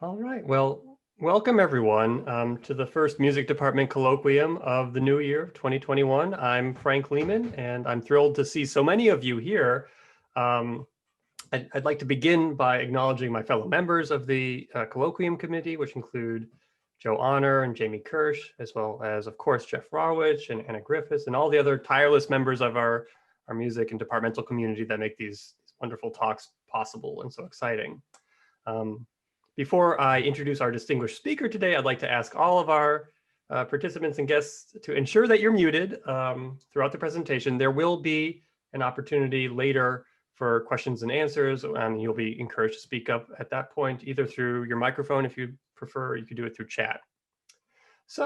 All right. Well, welcome everyone to the first music department colloquium of the new year, 2021. I'm Frank Lehman, and I'm thrilled to see so many of you here. Um, I'd like to begin by acknowledging my fellow members of the colloquium committee, which include Joe Honor and Jamie Kirsch, as well as, of course, Jeff Rawich and Anna Griffiths, and all the other tireless members of our music and departmental community that make these wonderful talks possible and so exciting. Um, Before I introduce our distinguished speaker today, I'd like to ask all of our participants and guests to ensure that you're muted throughout the presentation. There will be an opportunity later for questions and answers, and you'll be encouraged to speak up at that point, either through your microphone if you prefer, you could do it through chat. So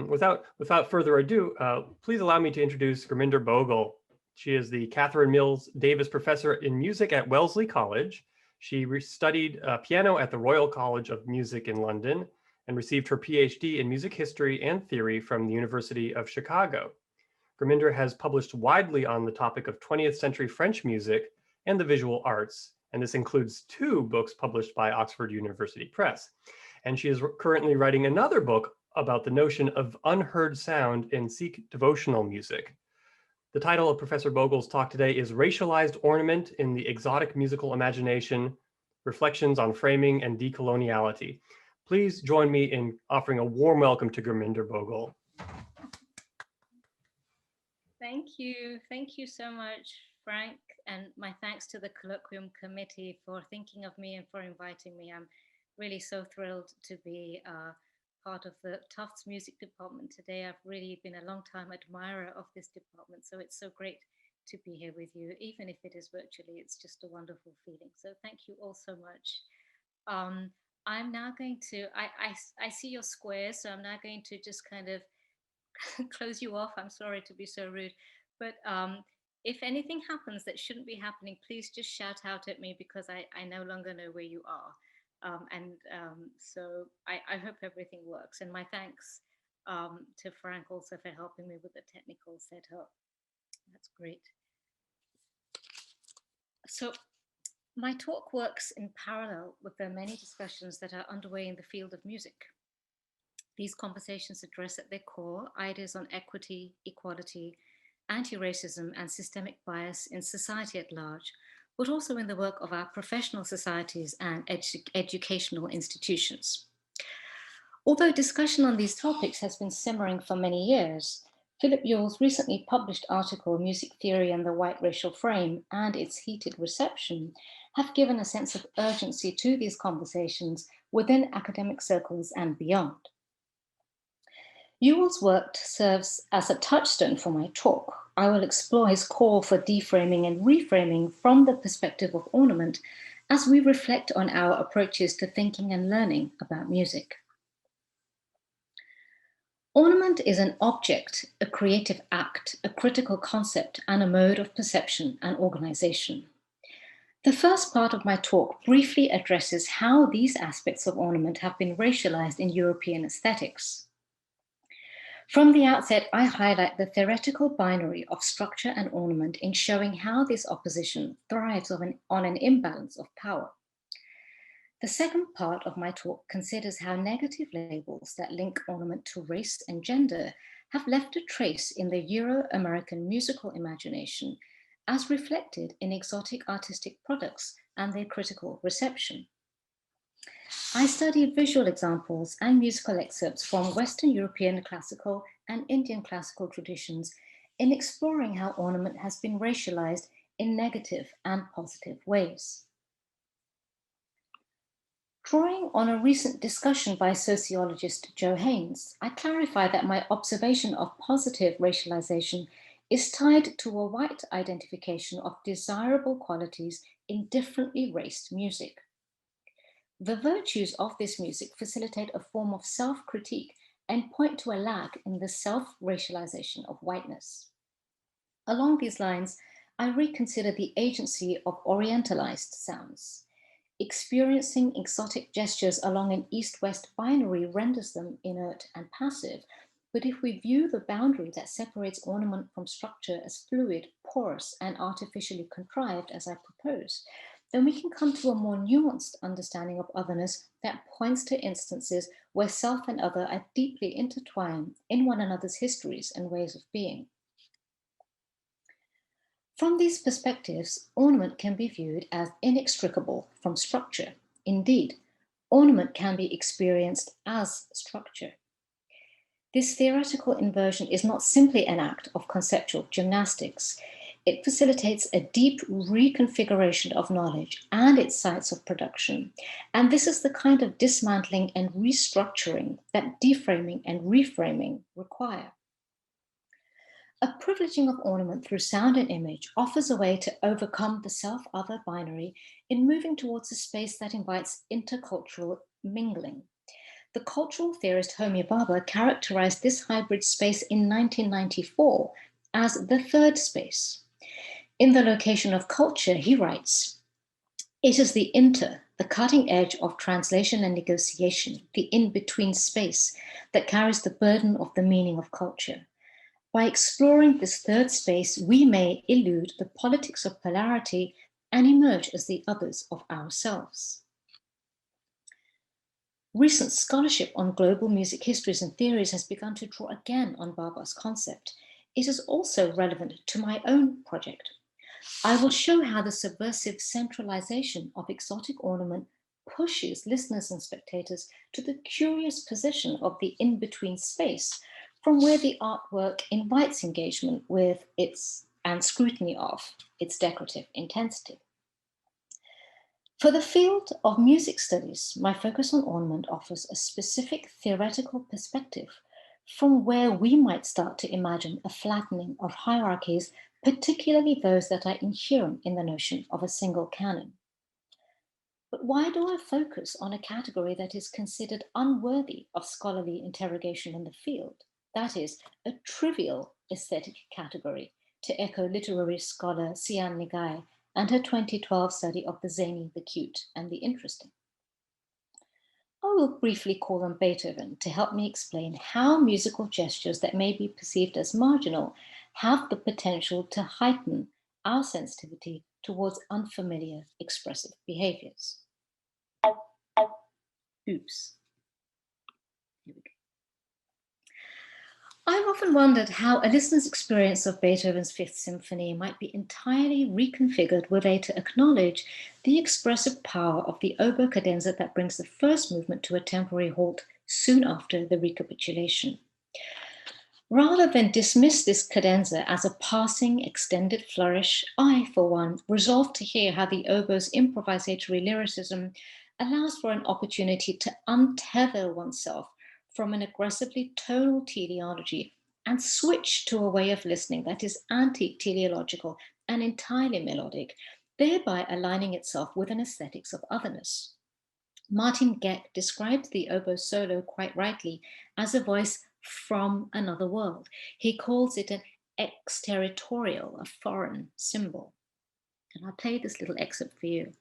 without further ado, please allow me to introduce Gurminder Bhogal. She is the Catherine Mills Davis Professor in Music at Wellesley College. She studied piano at the Royal College of Music in London and received her PhD in music history and theory from the University of Chicago. Gurminder has published widely on the topic of 20th century French music and the visual arts, and this includes 2 books published by Oxford University Press. And she is currently writing another book about the notion of unheard sound in Sikh devotional music. The title of Professor Bhogal's talk today is Racialized Ornament in the Exotic Musical Imagination, Reflections on Framing and Decoloniality. Please join me in offering a warm welcome to Gurminder Bhogal. Thank you. Thank you so much, Frank. And my thanks to the Colloquium Committee for thinking of me and for inviting me. I'm really so thrilled to be part of the Tufts Music Department today. I've really been a long time admirer of this department, so it's so great to be here with you. Even if it is virtually, it's just a wonderful feeling. So thank you all so much. I'm now going to, I see your squares, so I'm now going to just kind of close you off. I'm sorry to be so rude, but if anything happens that shouldn't be happening, please just shout out at me because I no longer know where you are. So I hope everything works. And my thanks to Frank also for helping me with the technical setup. That's great. So my talk works in parallel with the many discussions that are underway in the field of music. These conversations address at their core ideas on equity, equality, anti-racism, and systemic bias in society at large, but also in the work of our professional societies and educational institutions. Although discussion on these topics has been simmering for many years, Philip Yule's recently published article, Music Theory and the White Racial Frame, and its heated reception, have given a sense of urgency to these conversations within academic circles and beyond. Yule's work serves as a touchstone for my talk. I will explore his call for deframing and reframing from the perspective of ornament as we reflect on our approaches to thinking and learning about music. Ornament is an object, a creative act, a critical concept, and a mode of perception and organization. The first part of my talk briefly addresses how these aspects of ornament have been racialized in European aesthetics. From the outset, I highlight the theoretical binary of structure and ornament in showing how this opposition thrives on an imbalance of power. The second part of my talk considers how negative labels that link ornament to race and gender have left a trace in the Euro-American musical imagination, as reflected in exotic artistic products and their critical reception. I studied visual examples and musical excerpts from Western European classical and Indian classical traditions in exploring how ornament has been racialized in negative and positive ways. Drawing on a recent discussion by sociologist Joe Haynes, I clarify that my observation of positive racialization is tied to a white identification of desirable qualities in differently raced music. The virtues of this music facilitate a form of self-critique and point to a lack in the self-racialization of whiteness. Along these lines, I reconsider the agency of orientalized sounds. Experiencing exotic gestures along an east-west binary renders them inert and passive, but if we view the boundary that separates ornament from structure as fluid, porous, and artificially contrived, as I propose, then we can come to a more nuanced understanding of otherness that points to instances where self and other are deeply intertwined in one another's histories and ways of being. From these perspectives, ornament can be viewed as inextricable from structure. Indeed, ornament can be experienced as structure. This theoretical inversion is not simply an act of conceptual gymnastics. It facilitates a deep reconfiguration of knowledge and its sites of production. And this is the kind of dismantling and restructuring that deframing and reframing require. A privileging of ornament through sound and image offers a way to overcome the self-other binary in moving towards a space that invites intercultural mingling. The cultural theorist Homi Bhabha characterized this hybrid space in 1994 as the third space. In The Location of Culture, he writes, "It is the cutting edge of translation and negotiation, the in-between space that carries the burden of the meaning of culture. By exploring this third space, we may elude the politics of polarity and emerge as the others of ourselves." Recent scholarship on global music histories and theories has begun to draw again on Bhabha's concept. It is also relevant to my own project. I will show how the subversive centralization of exotic ornament pushes listeners and spectators to the curious position of the in-between space from where the artwork invites engagement with its and scrutiny of its decorative intensity. For the field of music studies, my focus on ornament offers a specific theoretical perspective from where we might start to imagine a flattening of hierarchies, particularly those that are inherent in the notion of a single canon. But why do I focus on a category that is considered unworthy of scholarly interrogation in the field? That is, a trivial aesthetic category, to echo literary scholar Sian Nigai and her 2012 study of the zany, the cute, and the interesting. I will briefly call on Beethoven to help me explain how musical gestures that may be perceived as marginal have the potential to heighten our sensitivity towards unfamiliar expressive behaviors. Oops. Here we go. I've often wondered how a listener's experience of Beethoven's Fifth Symphony might be entirely reconfigured were they to acknowledge the expressive power of the oboe cadenza that brings the first movement to a temporary halt soon after the recapitulation. Rather than dismiss this cadenza as a passing, extended flourish, I, for one, resolved to hear how the oboe's improvisatory lyricism allows for an opportunity to untether oneself from an aggressively tonal teleology and switch to a way of listening that is anti-teleological and entirely melodic, thereby aligning itself with an aesthetics of otherness. Martin Geck describes the oboe solo quite rightly as a voice from another world. He calls it an exterritorial, a foreign symbol. And I'll play this little excerpt for you.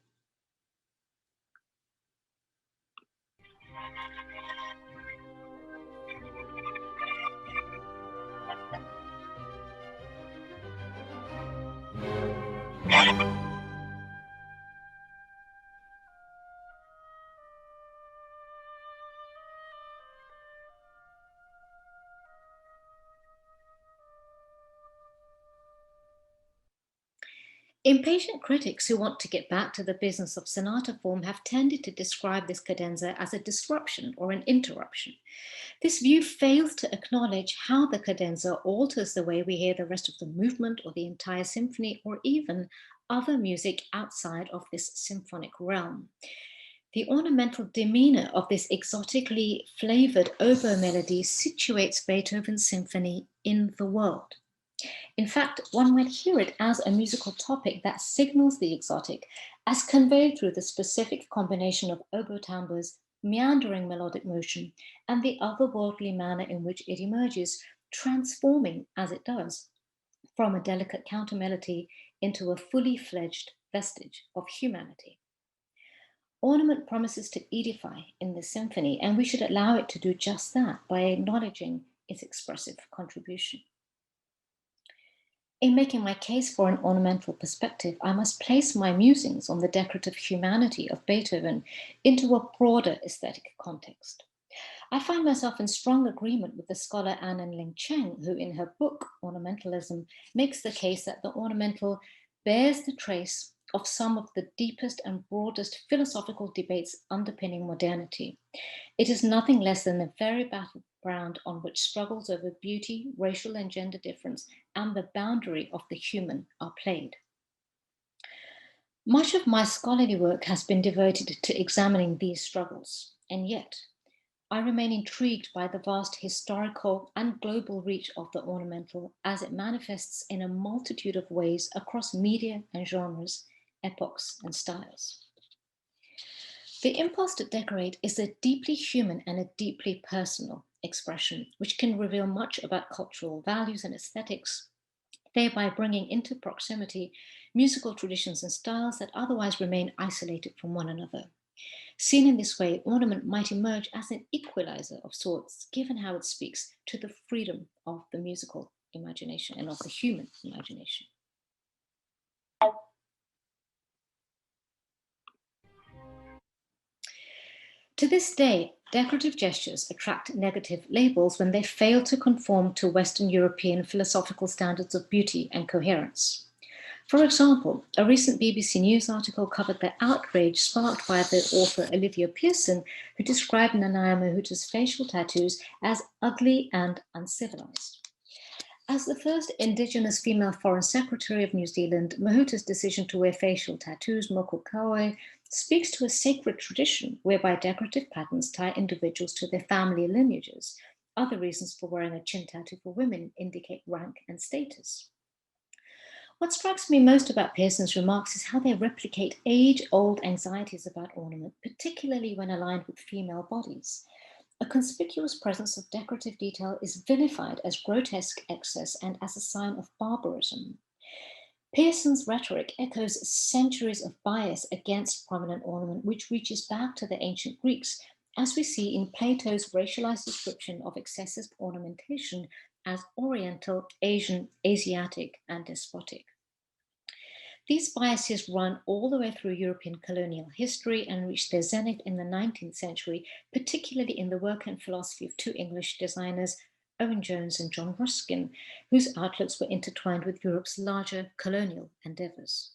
Impatient critics who want to get back to the business of sonata form have tended to describe this cadenza as a disruption or an interruption. This view fails to acknowledge how the cadenza alters the way we hear the rest of the movement or the entire symphony or even other music outside of this symphonic realm. The ornamental demeanor of this exotically flavored oboe melody situates Beethoven's symphony in the world. In fact, one might hear it as a musical topic that signals the exotic, as conveyed through the specific combination of oboe timbres, meandering melodic motion, and the otherworldly manner in which it emerges, transforming, as it does, from a delicate countermelody into a fully fledged vestige of humanity. Ornament promises to edify in this symphony, and we should allow it to do just that by acknowledging its expressive contribution. In making my case for an ornamental perspective, I must place my musings on the decorative humanity of Beethoven into a broader aesthetic context. I find myself in strong agreement with the scholar Anne Ling Cheng, who in her book, Ornamentalism, makes the case that the ornamental bears the trace of some of the deepest and broadest philosophical debates underpinning modernity. It is nothing less than the very battleground on which struggles over beauty, racial and gender difference, and the boundary of the human are played. Much of my scholarly work has been devoted to examining these struggles, and yet I remain intrigued by the vast historical and global reach of the ornamental as it manifests in a multitude of ways across media and genres, epochs, and styles. The impulse to decorate is a deeply human and a deeply personal expression, which can reveal much about cultural values and aesthetics, thereby bringing into proximity musical traditions and styles that otherwise remain isolated from one another. Seen in this way, ornament might emerge as an equalizer of sorts, given how it speaks to the freedom of the musical imagination and of the human imagination. To this day, decorative gestures attract negative labels when they fail to conform to Western European philosophical standards of beauty and coherence. For example, a recent BBC News article covered the outrage sparked by the author Olivia Pearson, who described Nanaia Mahuta's facial tattoos as ugly and uncivilized. As the first Indigenous female Foreign Secretary of New Zealand, Mahuta's decision to wear facial tattoos, moko kawe, speaks to a sacred tradition whereby decorative patterns tie individuals to their family lineages. Other reasons for wearing a chin tattoo for women indicate rank and status. What strikes me most about Pearson's remarks is how they replicate age-old anxieties about ornament, particularly when aligned with female bodies. A conspicuous presence of decorative detail is vilified as grotesque excess and as a sign of barbarism. Pearson's rhetoric echoes centuries of bias against prominent ornament, which reaches back to the ancient Greeks, as we see in Plato's racialized description of excessive ornamentation as Oriental, Asian, Asiatic, and despotic. These biases run all the way through European colonial history and reached their zenith in the 19th century, particularly in the work and philosophy of two English designers, Owen Jones and John Ruskin, whose outlooks were intertwined with Europe's larger colonial endeavors.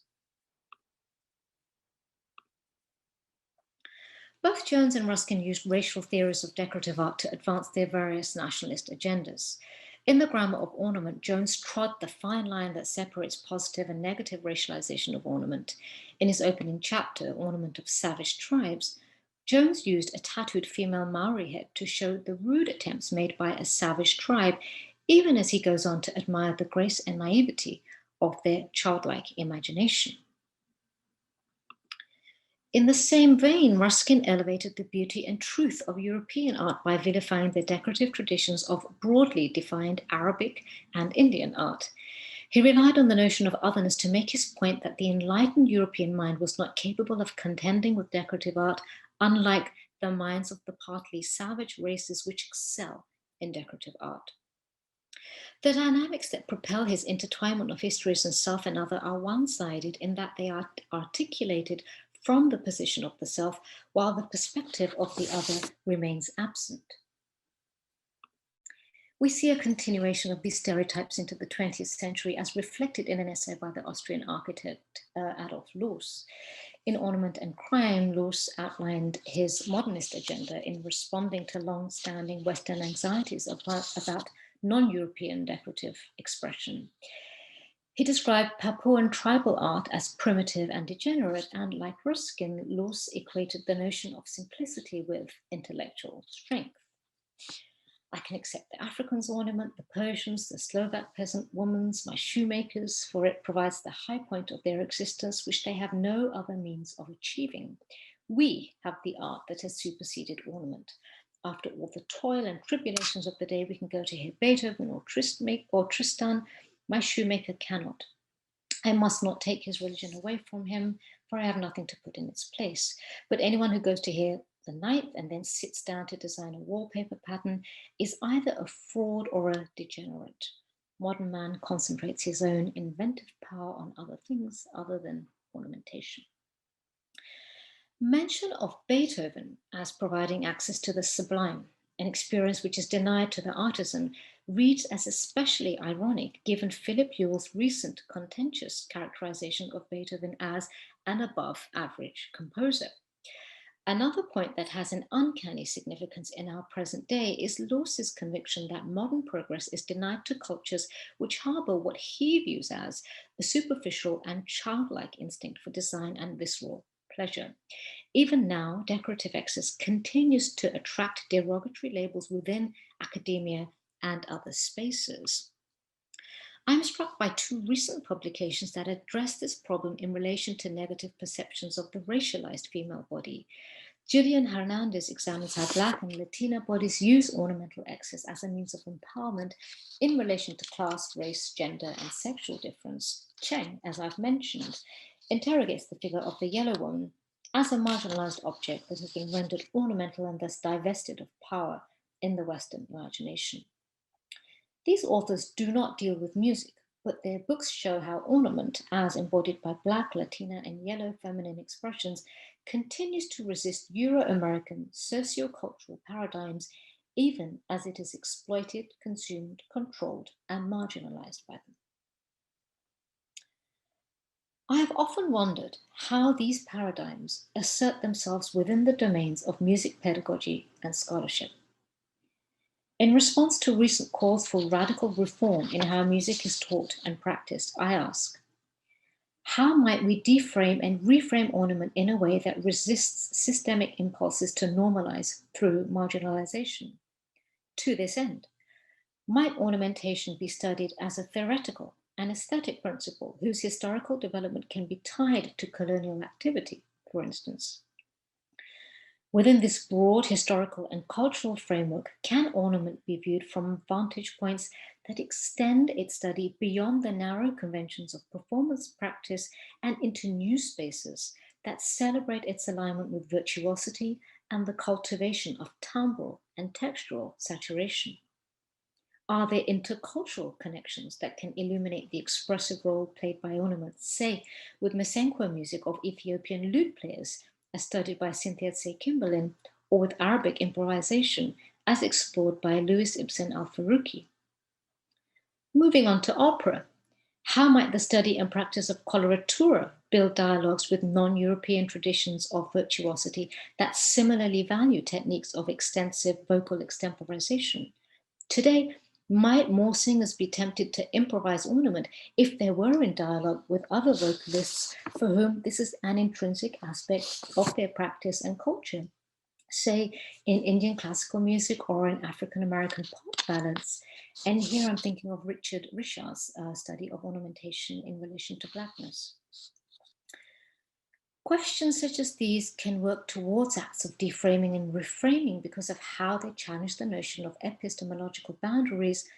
Both Jones and Ruskin used racial theories of decorative art to advance their various nationalist agendas. In the Grammar of Ornament, Jones trod the fine line that separates positive and negative racialization of ornament. In his opening chapter, Ornament of Savage Tribes, Jones used a tattooed female Maori head to show the rude attempts made by a savage tribe, even as he goes on to admire the grace and naivety of their childlike imagination. In the same vein, Ruskin elevated the beauty and truth of European art by vilifying the decorative traditions of broadly defined Arabic and Indian art. He relied on the notion of otherness to make his point that the enlightened European mind was not capable of contending with decorative art, unlike the minds of the partly savage races which excel in decorative art. The dynamics that propel his intertwinement of histories and self and other are one-sided in that they are articulated from the position of the self, while the perspective of the other remains absent. We see a continuation of these stereotypes into the 20th century as reflected in an essay by the Austrian architect Adolf Loos. In Ornament and Crime, Loos outlined his modernist agenda in responding to long-standing Western anxieties about non-European decorative expression. He described Papuan tribal art as primitive and degenerate, and like Ruskin, Loos equated the notion of simplicity with intellectual strength. I can accept the Africans' ornament, the Persians, the Slovak peasant woman's, my shoemakers, for it provides the high point of their existence, which they have no other means of achieving. We have the art that has superseded ornament. After all the toil and tribulations of the day, we can go to hear Beethoven or Tristan. My shoemaker cannot. I must not take his religion away from him, for I have nothing to put in its place. But anyone who goes to hear the ninth and then sits down to design a wallpaper pattern is either a fraud or a degenerate. modern man concentrates his own inventive power on other things other than ornamentation. Mention of Beethoven as providing access to the sublime, an experience which is denied to the artisan, reads as especially ironic given Philip Ewell's recent contentious characterization of Beethoven as an above average composer. Another point that has an uncanny significance in our present day is Laws's conviction that modern progress is denied to cultures which harbor what he views as a superficial and childlike instinct for design and visceral pleasure. Even now, decorative excess continues to attract derogatory labels within academia and other spaces. I'm struck by two recent publications that address this problem in relation to negative perceptions of the racialized female body. Gillian Hernandez examines how Black and Latina bodies use ornamental excess as a means of empowerment in relation to class, race, gender, and sexual difference. Cheng, as I've mentioned, interrogates the figure of the yellow woman as a marginalized object that has been rendered ornamental and thus divested of power in the Western imagination. These authors do not deal with music, but their books show how ornament, as embodied by Black, Latina, and yellow feminine expressions, continues to resist Euro-American sociocultural paradigms, even as it is exploited, consumed, controlled, and marginalized by them. I have often wondered how these paradigms assert themselves within the domains of music pedagogy and scholarship. In response to recent calls for radical reform in how music is taught and practiced, I ask, how might we deframe and reframe ornament in a way that resists systemic impulses to normalize through marginalization? To this end, might ornamentation be studied as a theoretical and aesthetic principle whose historical development can be tied to colonial activity, for instance? Within this broad historical and cultural framework, can ornament be viewed from vantage points that extend its study beyond the narrow conventions of performance practice and into new spaces that celebrate its alignment with virtuosity and the cultivation of timbral and textural saturation? Are there intercultural connections that can illuminate the expressive role played by ornaments, say, with Mesenqua music of Ethiopian lute players, as studied by Cynthia Tse Kimberlin, or with Arabic improvisation, as explored by Louis Ibsen al-Faruqi? Moving on to opera, how might the study and practice of coloratura build dialogues with non-European traditions of virtuosity that similarly value techniques of extensive vocal extemporization? Today, might more singers be tempted to improvise ornament if they were in dialogue with other vocalists for whom this is an intrinsic aspect of their practice and culture, say in Indian classical music or in African American pop ballads? And here I'm thinking of Richard Richard's study of ornamentation in relation to Blackness. Questions such as these can work towards acts of deframing and reframing because of how they challenge the notion of epistemological boundaries,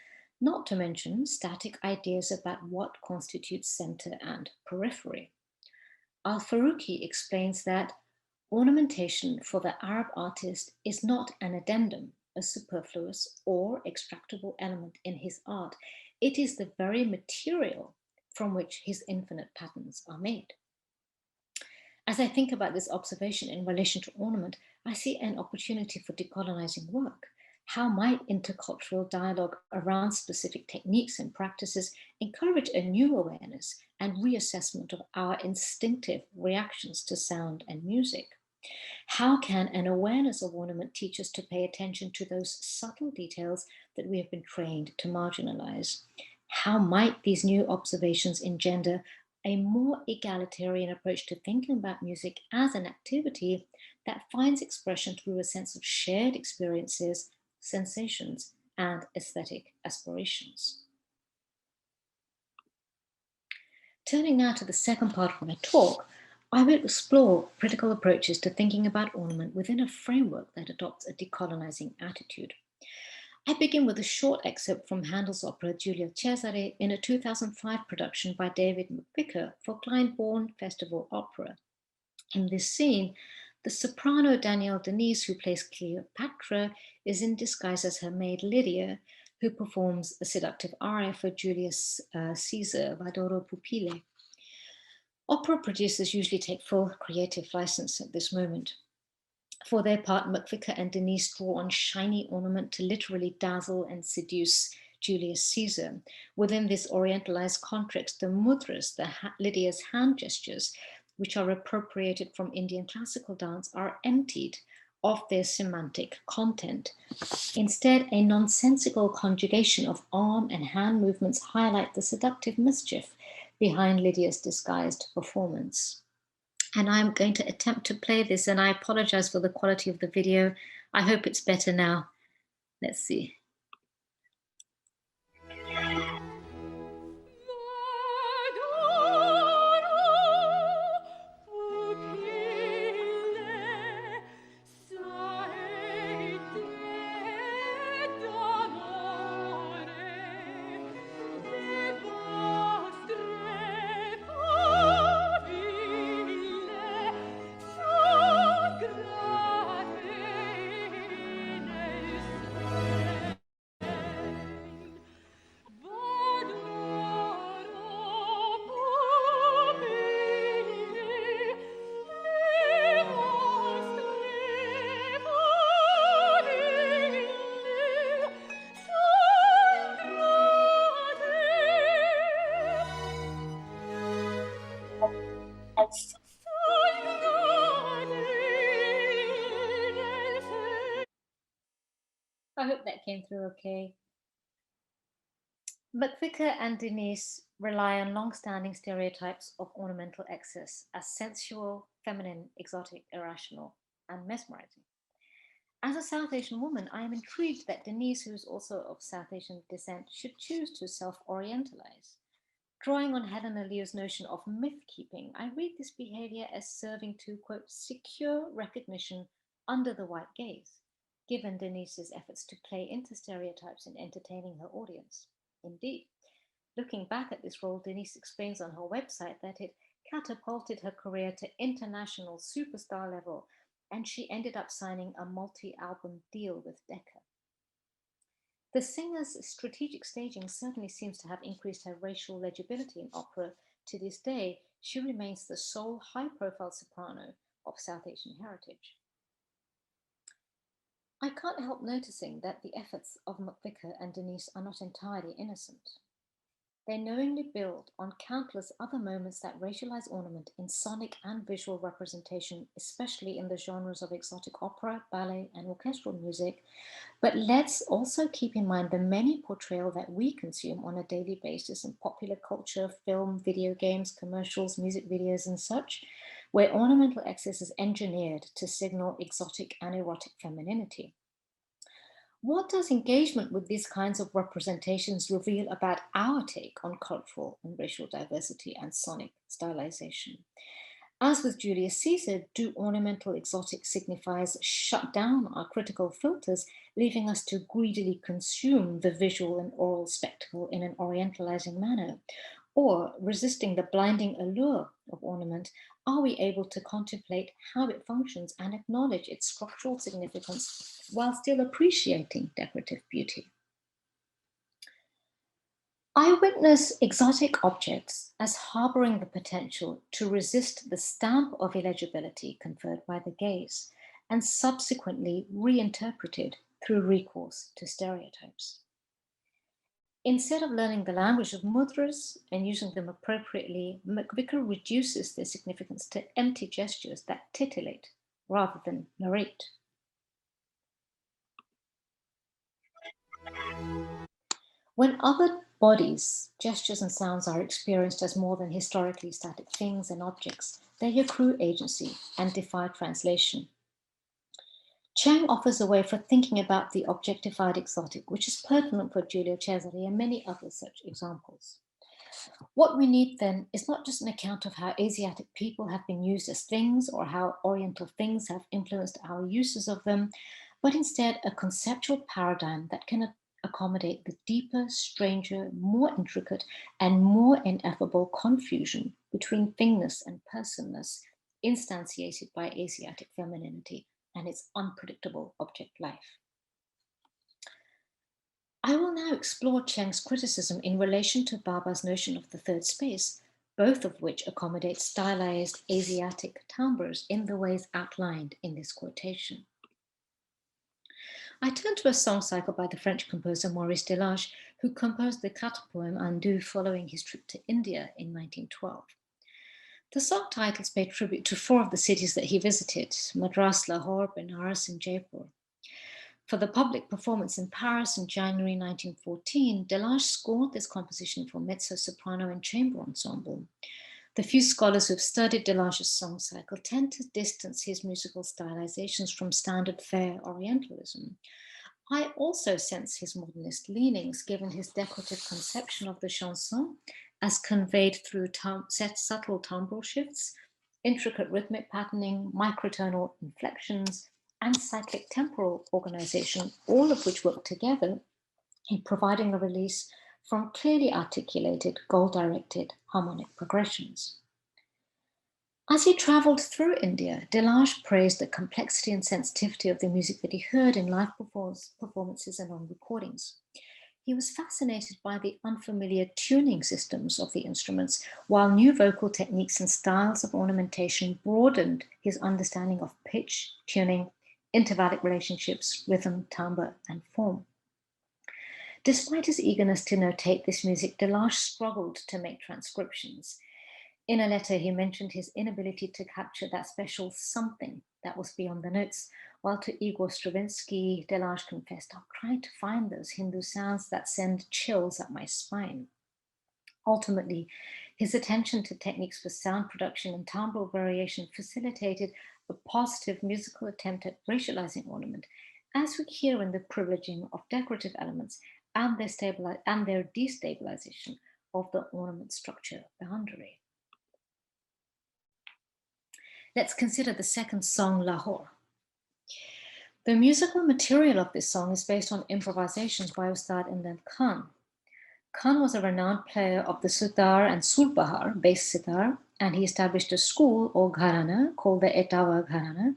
not to mention static ideas about what constitutes center and periphery. Al-Faruqi explains that ornamentation for the Arab artist is not an addendum, a superfluous or extractable element in his art. It is the very material from which his infinite patterns are made. As I think about this observation in relation to ornament, I see an opportunity for decolonizing work. How might intercultural dialogue around specific techniques and practices encourage a new awareness and reassessment of our instinctive reactions to sound and music? How can an awareness of ornament teach us to pay attention to those subtle details that we have been trained to marginalize? How might these new observations engender a more egalitarian approach to thinking about music as an activity that finds expression through a sense of shared experiences, sensations, and aesthetic aspirations? Turning now to the second part of my talk, I will explore critical approaches to thinking about ornament within a framework that adopts a decolonizing attitude. I begin with a short excerpt from Handel's opera Giulio Cesare in a 2005 production by David McVicker for Glyndebourne Festival Opera. In this scene, the soprano Danielle Denise, who plays Cleopatra, is in disguise as her maid Lydia, who performs a seductive aria for Julius Caesar, Vadoro Pupille. Opera producers usually take full creative license at this moment. For their part, McVicker and Denise draw on shiny ornament to literally dazzle and seduce Julius Caesar. Within this orientalized context, the mudras, Lydia's hand gestures, which are appropriated from Indian classical dance, are emptied of their semantic content. Instead, a nonsensical conjugation of arm and hand movements highlight the seductive mischief behind Lydia's disguised performance. And I'm going to attempt to play this, and I apologize for the quality of the video. I hope it's better now. Let's see. I hope that came through okay. McVicker and Denise rely on long-standing stereotypes of ornamental excess as sensual, feminine, exotic, irrational, and mesmerizing. As a South Asian woman, I am intrigued that Denise, who is also of South Asian descent, should choose to self-orientalize. Drawing on Helena Leo's notion of myth-keeping, I read this behavior as serving to, quote, secure recognition under the white gaze, given Denise's efforts to play into stereotypes in entertaining her audience. Indeed, looking back at this role, Denise explains on her website that it catapulted her career to international superstar level, and she ended up signing a multi-album deal with Decca. The singer's strategic staging certainly seems to have increased her racial legibility in opera. To this day, she remains the sole high-profile soprano of South Asian heritage. I can't help noticing that the efforts of McVicker and Denise are not entirely innocent. They knowingly build on countless other moments that racialize ornament in sonic and visual representation, especially in the genres of exotic opera, ballet, and orchestral music. But let's also keep in mind the many portrayals that we consume on a daily basis in popular culture, film, video games, commercials, music videos, and such, where ornamental excess is engineered to signal exotic and erotic femininity. What does engagement with these kinds of representations reveal about our take on cultural and racial diversity and sonic stylization? As with Julius Caesar, do ornamental exotic signifiers shut down our critical filters, leaving us to greedily consume the visual and oral spectacle in an orientalizing manner? Or, resisting the blinding allure of ornament, are we able to contemplate how it functions and acknowledge its structural significance while still appreciating decorative beauty? I witness exotic objects as harboring the potential to resist the stamp of illegibility conferred by the gaze and subsequently reinterpreted through recourse to stereotypes. Instead of learning the language of mudras and using them appropriately, McVicker reduces their significance to empty gestures that titillate rather than narrate. When other bodies, gestures, and sounds are experienced as more than historically static things and objects, they accrue agency and defy translation. Chang offers a way for thinking about the objectified exotic, which is pertinent for Giulio Cesare and many other such examples. What we need then is not just an account of how Asiatic people have been used as things or how Oriental things have influenced our uses of them, but instead a conceptual paradigm that can accommodate the deeper, stranger, more intricate, and more ineffable confusion between thingness and personness instantiated by Asiatic femininity and its unpredictable object life. I will now explore Cheng's criticism in relation to Baba's notion of the third space, both of which accommodate stylized Asiatic timbres in the ways outlined in this quotation. I turn to a song cycle by the French composer Maurice Delage, who composed the Quatre poem Andu following his trip to India in 1912. The song titles pay tribute to four of the cities that he visited: Madras, Lahore, Benares, and Jaipur. For the public performance in Paris in January 1914, Delage scored this composition for mezzo, soprano, and chamber ensemble. The few scholars who've studied Delage's song cycle tend to distance his musical stylizations from standard fair Orientalism. I also sense his modernist leanings, given his decorative conception of the chanson as conveyed through subtle timbral shifts, intricate rhythmic patterning, microtonal inflections, and cyclic temporal organization, all of which work together in providing a release from clearly articulated, goal-directed harmonic progressions. As he traveled through India, Delage praised the complexity and sensitivity of the music that he heard in live performances and on recordings. He was fascinated by the unfamiliar tuning systems of the instruments, while new vocal techniques and styles of ornamentation broadened his understanding of pitch, tuning, intervallic relationships, rhythm, timbre, and form. Despite his eagerness to notate this music, Delage struggled to make transcriptions. In a letter, he mentioned his inability to capture that special something that was beyond the notes, while to Igor Stravinsky, Delage confessed, "I'm trying to find those Hindu sounds that send chills up my spine." Ultimately, his attention to techniques for sound production and timbral variation facilitated a positive musical attempt at racializing ornament, as we hear in the privileging of decorative elements and their destabilization of the ornament structure boundary. Let's consider the second song, Lahore. The musical material of this song is based on improvisations by Ustad Imran Khan. Khan was a renowned player of the sitar and sulbahar, bass sitar, and he established a school or gharana called the Etawa Gharana,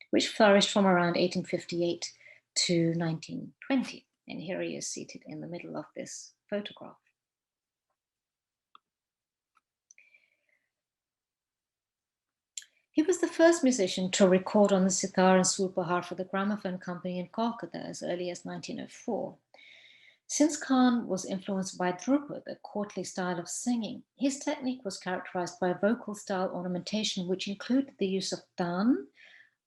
which flourished from around 1858 to 1920. And here he is seated in the middle of this photograph. He was the first musician to record on the sitar and sulbahar for the gramophone company in Kolkata as early as 1904. Since Khan was influenced by Drupad, the courtly style of singing, his technique was characterized by vocal style ornamentation, which included the use of tan,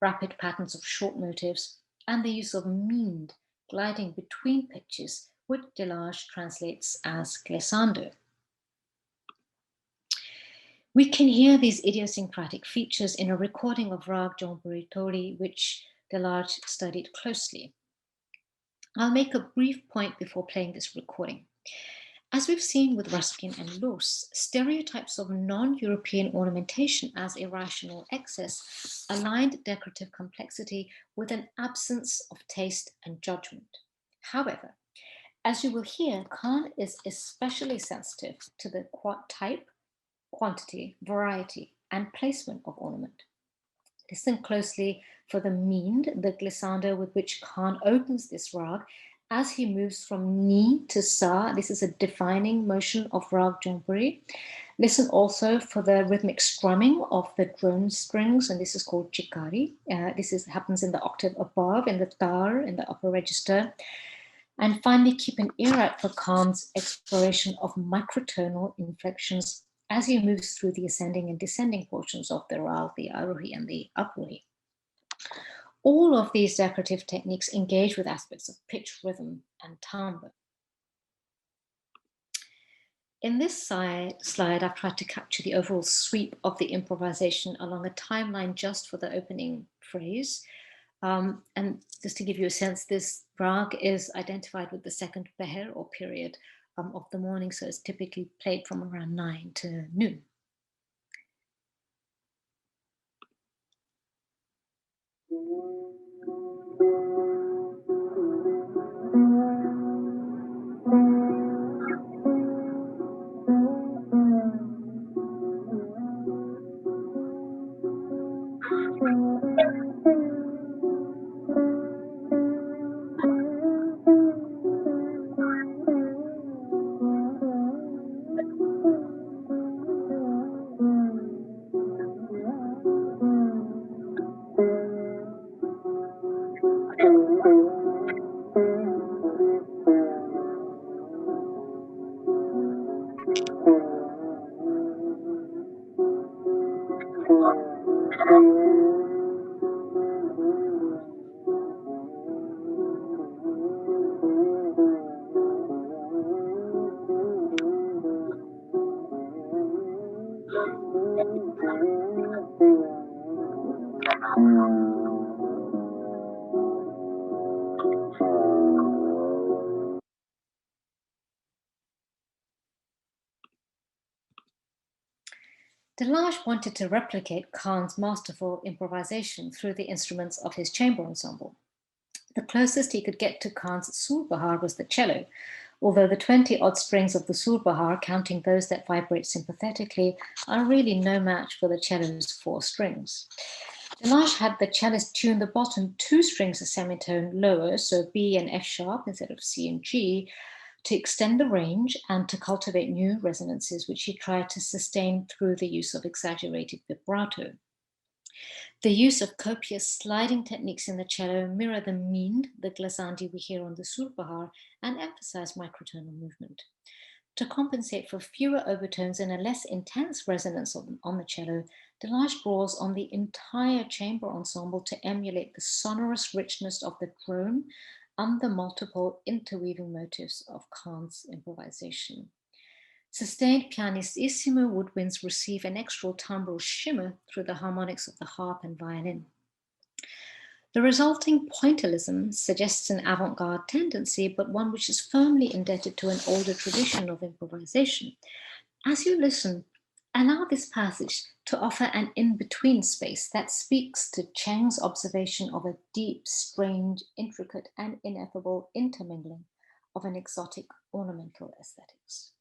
rapid patterns of short motives, and the use of meend, gliding between pitches, which Delage translates as glissando. We can hear these idiosyncratic features in a recording of Rag Jonpuri Tori, which Delage studied closely. I'll make a brief point before playing this recording. As we've seen with Ruskin and Loos, stereotypes of non-European ornamentation as irrational excess aligned decorative complexity with an absence of taste and judgment. However, as you will hear, Khan is especially sensitive to the type, quantity, variety, and placement of ornament. Listen closely for the meend, the glissando with which Khan opens this rag as he moves from ni to sa. This is a defining motion of Rag Jonpuri. Listen also for the rhythmic strumming of the drone strings, and this is called chikari. Happens in the octave above, in the tar, in the upper register. And finally, keep an ear out for Khan's exploration of microtonal inflections as he moves through the ascending and descending portions of the rag, the arohi and the aprohi. All of these decorative techniques engage with aspects of pitch, rhythm, and timbre. In this slide, I've tried to capture the overall sweep of the improvisation along a timeline just for the opening phrase. And just to give you a sense, this rag is identified with the second peher or period of the morning, so it's typically played from around 9 to noon. Delage wanted to replicate Khan's masterful improvisation through the instruments of his chamber ensemble. The closest he could get to Khan's Surbahar was the cello, although the 20-odd strings of the Surbahar, counting those that vibrate sympathetically, are really no match for the cello's 4 strings. Delage had the cellist tune the bottom 2 strings a semitone lower, so B and F sharp instead of C and G, to extend the range and to cultivate new resonances, which he tried to sustain through the use of exaggerated vibrato. The use of copious sliding techniques in the cello mirror the meend, the glissandi we hear on the Surbahar, and emphasize microtonal movement. To compensate for fewer overtones and a less intense resonance on the cello, Delage draws on the entire chamber ensemble to emulate the sonorous richness of the drone and the multiple interweaving motifs of Khan's improvisation. Sustained pianissimo woodwinds receive an extra timbral shimmer through the harmonics of the harp and violin. The resulting pointillism suggests an avant-garde tendency, but one which is firmly indebted to an older tradition of improvisation. As you listen, allow this passage to offer an in-between space that speaks to Cheng's observation of a deep, strange, intricate, and ineffable intermingling of an exotic ornamental aesthetics.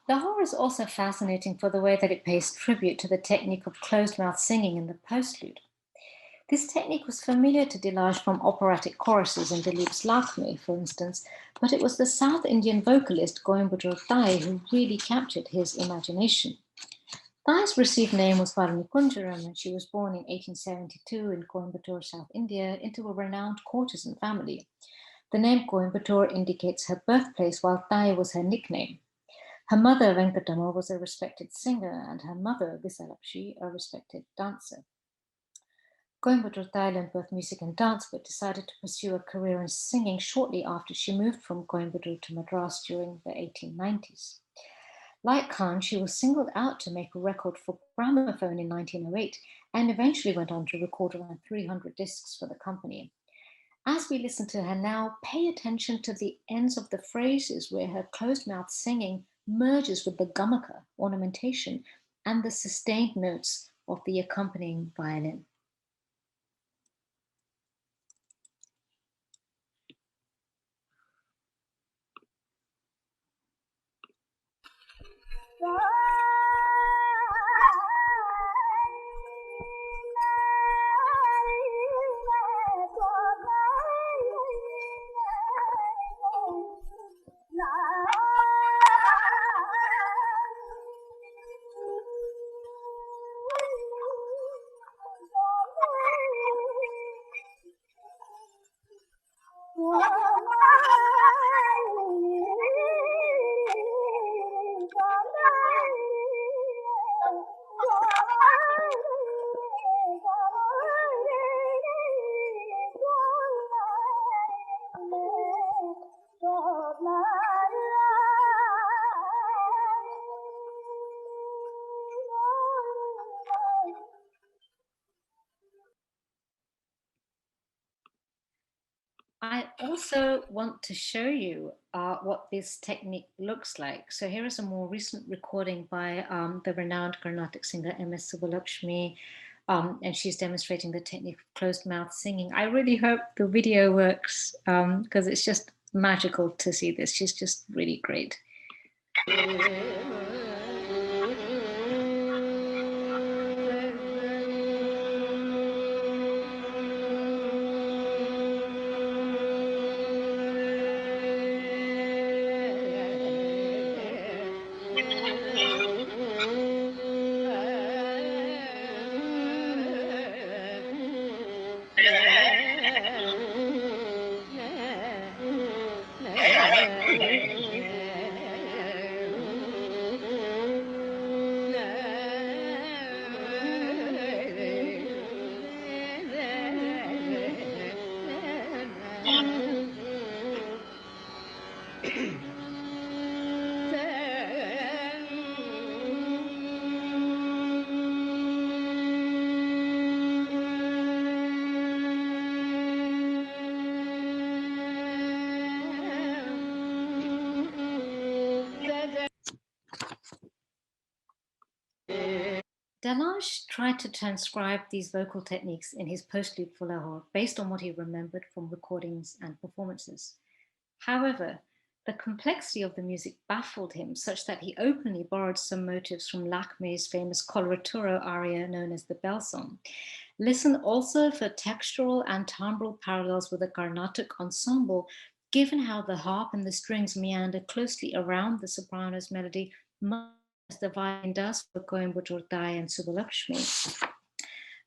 The horror is also fascinating for the way that it pays tribute to the technique of closed-mouth singing in the postlude. This technique was familiar to Delage from operatic choruses in Dilip's Lakme, for instance, but it was the South Indian vocalist Coimbatore Thai who really captured his imagination. Thai's received name was Varnikunjaram, and she was born in 1872 in Coimbatore, South India, into a renowned courtesan family. The name Coimbatore indicates her birthplace, while Thai was her nickname. Her mother, Venkatama, was a respected singer, and her mother, Visalakshi, a respected dancer. Coimbatore Thai learned both music and dance, but decided to pursue a career in singing shortly after she moved from Coimbatore to Madras during the 1890s. Like Khan, she was singled out to make a record for gramophone in 1908 and eventually went on to record around 300 discs for the company. As we listen to her now, pay attention to the ends of the phrases where her closed-mouth singing merges with the gamaka, ornamentation, and the sustained notes of the accompanying violin. I also want to show you what this technique looks like. So here is a more recent recording by the renowned Carnatic singer M.S. Subbulakshmi and she's demonstrating the technique of closed mouth singing. I really hope the video works because it's just magical to see this. She's just really great. Delage tried to transcribe these vocal techniques in his postlude for Lahore based on what he remembered from recordings and performances. However, the complexity of the music baffled him such that he openly borrowed some motifs from Lakme's famous coloratura aria known as the Bell Song. Listen also for textural and timbral parallels with the Carnatic ensemble, given how the harp and the strings meander closely around the soprano's melody, much as the violin does for Coimbatore Thai and Subbalakshmi.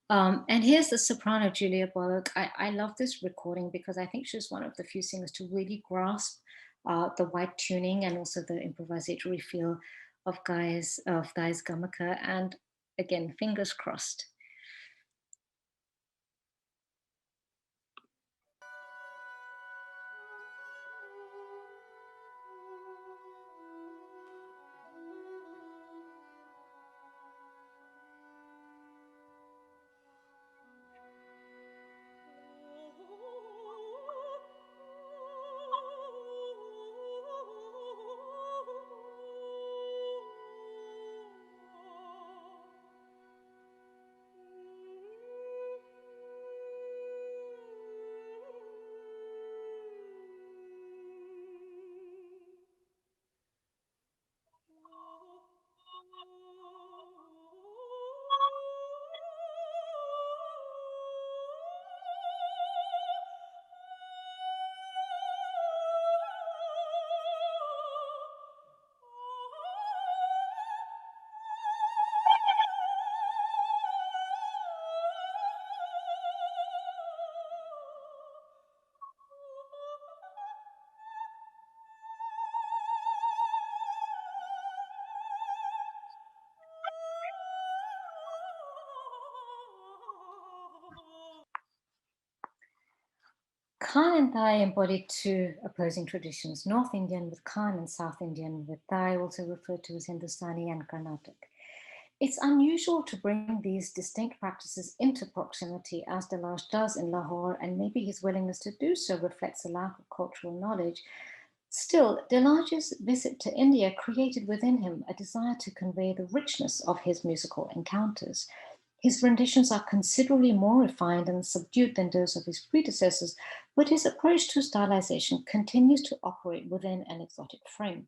And here's the soprano Julia Bullock. I love this recording because I think she's one of the few singers to really grasp the white tuning and also the improvisatory feel of Thais Gamaka. And again, fingers crossed. Khan and Thai embodied two opposing traditions, North Indian with Khan and South Indian with Thai, also referred to as Hindustani and Carnatic. It's unusual to bring these distinct practices into proximity, as Delage does in Lahore, and maybe his willingness to do so reflects a lack of cultural knowledge. Still, Delage's visit to India created within him a desire to convey the richness of his musical encounters. His renditions are considerably more refined and subdued than those of his predecessors, but his approach to stylization continues to operate within an exotic frame.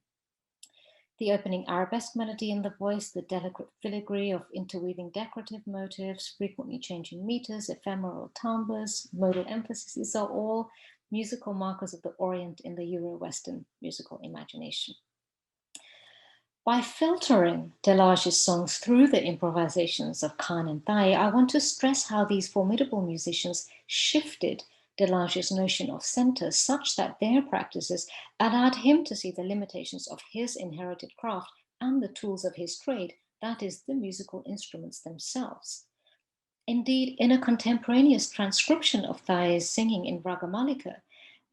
The opening arabesque melody in the voice, the delicate filigree of interweaving decorative motifs, frequently changing meters, ephemeral timbres, modal emphasis, these are all musical markers of the Orient in the Euro-Western musical imagination. By filtering Delage's songs through the improvisations of Khan and Thai, I want to stress how these formidable musicians shifted Delage's notion of center such that their practices allowed him to see the limitations of his inherited craft and the tools of his trade, that is, the musical instruments themselves. Indeed, in a contemporaneous transcription of Thai's singing in Ragamalika,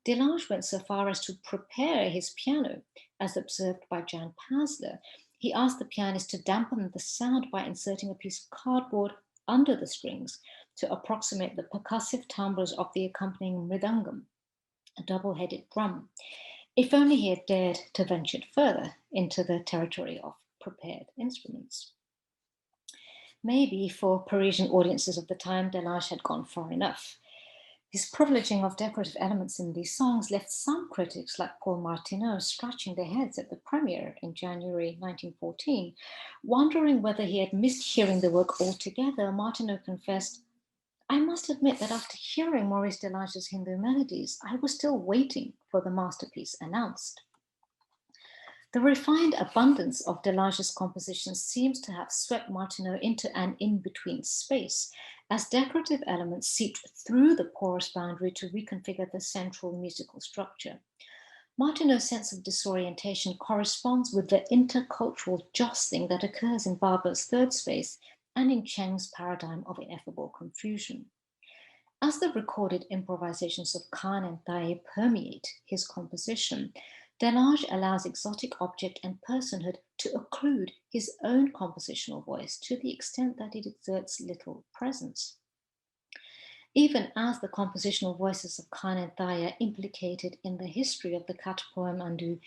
Delage went so far as to prepare his piano, as observed by Jan Pasler. He asked the pianist to dampen the sound by inserting a piece of cardboard under the strings to approximate the percussive timbres of the accompanying mridangam, a double-headed drum. If only he had dared to venture further into the territory of prepared instruments. Maybe for Parisian audiences of the time, Delage had gone far enough. His privileging of decorative elements in these songs left some critics, like Paul Martineau, scratching their heads at the premiere in January 1914, wondering whether he had missed hearing the work altogether. Martineau confessed, "I must admit that after hearing Maurice Delage's Hindu melodies, I was still waiting for the masterpiece announced." The refined abundance of Delage's compositions seems to have swept Martineau into an in-between space, as decorative elements seeped through the porous boundary to reconfigure the central musical structure. Martineau's sense of disorientation corresponds with the intercultural jostling that occurs in Barber's third space and in Cheng's paradigm of ineffable confusion. As the recorded improvisations of Khan and Tae permeate his composition, Delage allows exotic object and personhood to occlude his own compositional voice to the extent that it exerts little presence. Even as the compositional voices of Khan and Tae are implicated in the history of the cut poem Andu,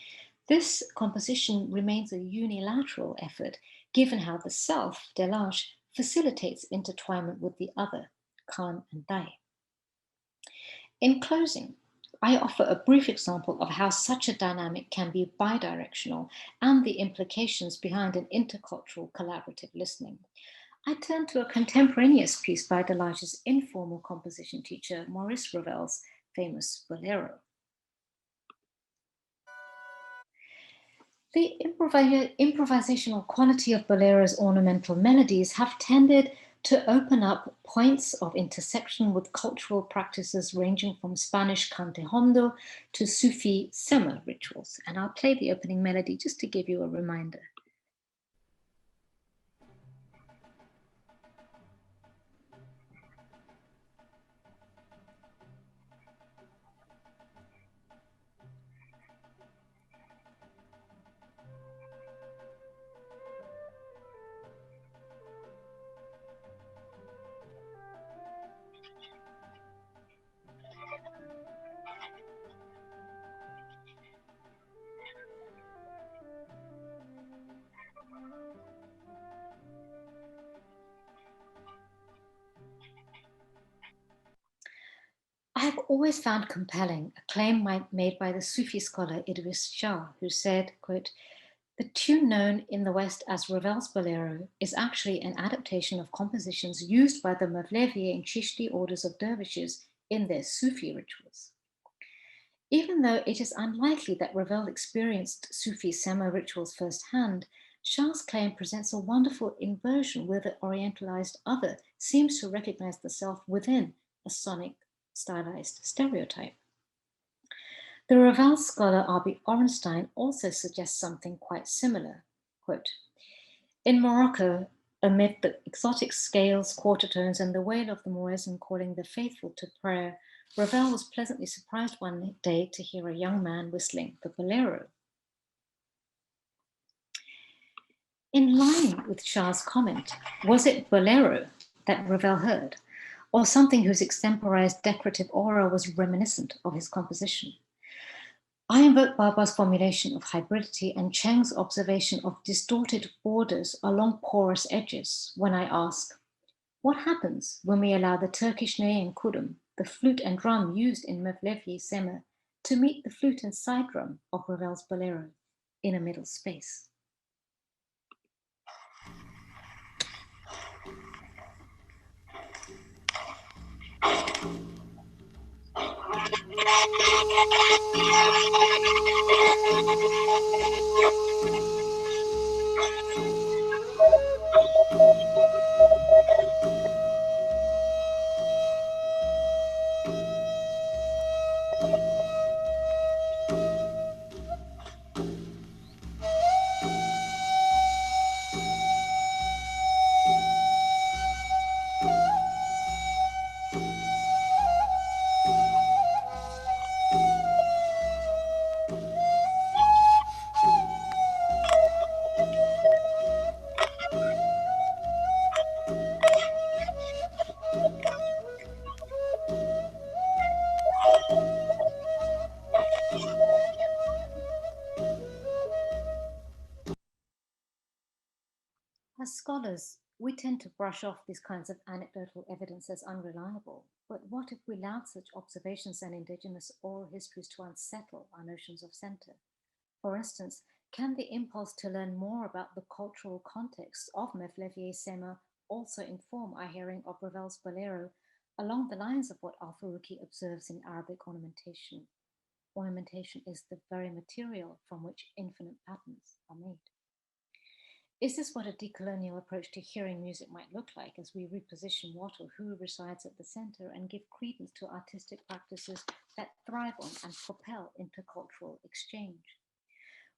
this composition remains a unilateral effort, given how the self, Delage, facilitates intertwinement with the other, Khan and Tae. In closing, I offer a brief example of how such a dynamic can be bidirectional and the implications behind an intercultural collaborative listening. I turn to a contemporaneous piece by Delage's informal composition teacher, Maurice Ravel's famous Bolero. The improvisational quality of Bolero's ornamental melodies have tended to open up points of intersection with cultural practices ranging from Spanish cante hondo to Sufi sema rituals. And I'll play the opening melody just to give you a reminder. I have always found compelling a claim made by the Sufi scholar Idris Shah, who said, quote, "The tune known in the West as Ravel's Bolero is actually an adaptation of compositions used by the Mevlevi and Chishti orders of dervishes in their Sufi rituals." Even though it is unlikely that Ravel experienced Sufi sema rituals firsthand, Shah's claim presents a wonderful inversion where the Orientalized other seems to recognize the self within a sonic stylized stereotype. The Ravel scholar R.B. Orenstein also suggests something quite similar. Quote, "In Morocco, amid the exotic scales, quarter-tones, and the wail of the muezzin calling the faithful to prayer, Ravel was pleasantly surprised one day to hear a young man whistling the bolero." In line with Shah's comment, was it bolero that Ravel heard, or something whose extemporized decorative aura was reminiscent of his composition? I invoke Baba's formulation of hybridity and Cheng's observation of distorted borders along porous edges when I ask, what happens when we allow the Turkish ney and kudum, the flute and drum used in Mevlevi sema, to meet the flute and side drum of Ravel's bolero in a middle space? As scholars, We tend to brush off these kinds of anecdotal evidence as unreliable, but what if we allowed such observations and indigenous oral histories to unsettle our notions of center? For instance, can the impulse to learn more about the cultural context of Mevlevier Sema also inform our hearing of Ravel's Bolero along the lines of what Al-Faruqi observes in Arabic ornamentation? Ornamentation is the very material from which infinite patterns are made. Is this what a decolonial approach to hearing music might look like as we reposition what or who resides at the center and give credence to artistic practices that thrive on and propel intercultural exchange?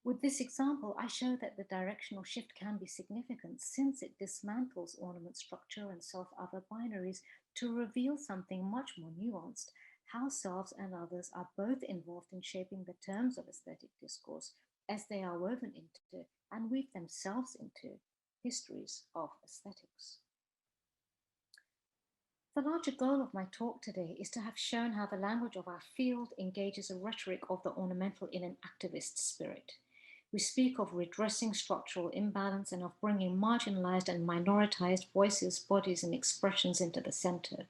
With this example, I show that the directional shift can be significant since it dismantles ornament structure and self-other binaries to reveal something much more nuanced: how selves and others are both involved in shaping the terms of aesthetic discourse as they are woven into and weave themselves into histories of aesthetics. The larger goal of my talk today is to have shown how the language of our field engages a rhetoric of the ornamental in an activist spirit. We speak of redressing structural imbalance and of bringing marginalized and minoritized voices, bodies, and expressions into the center.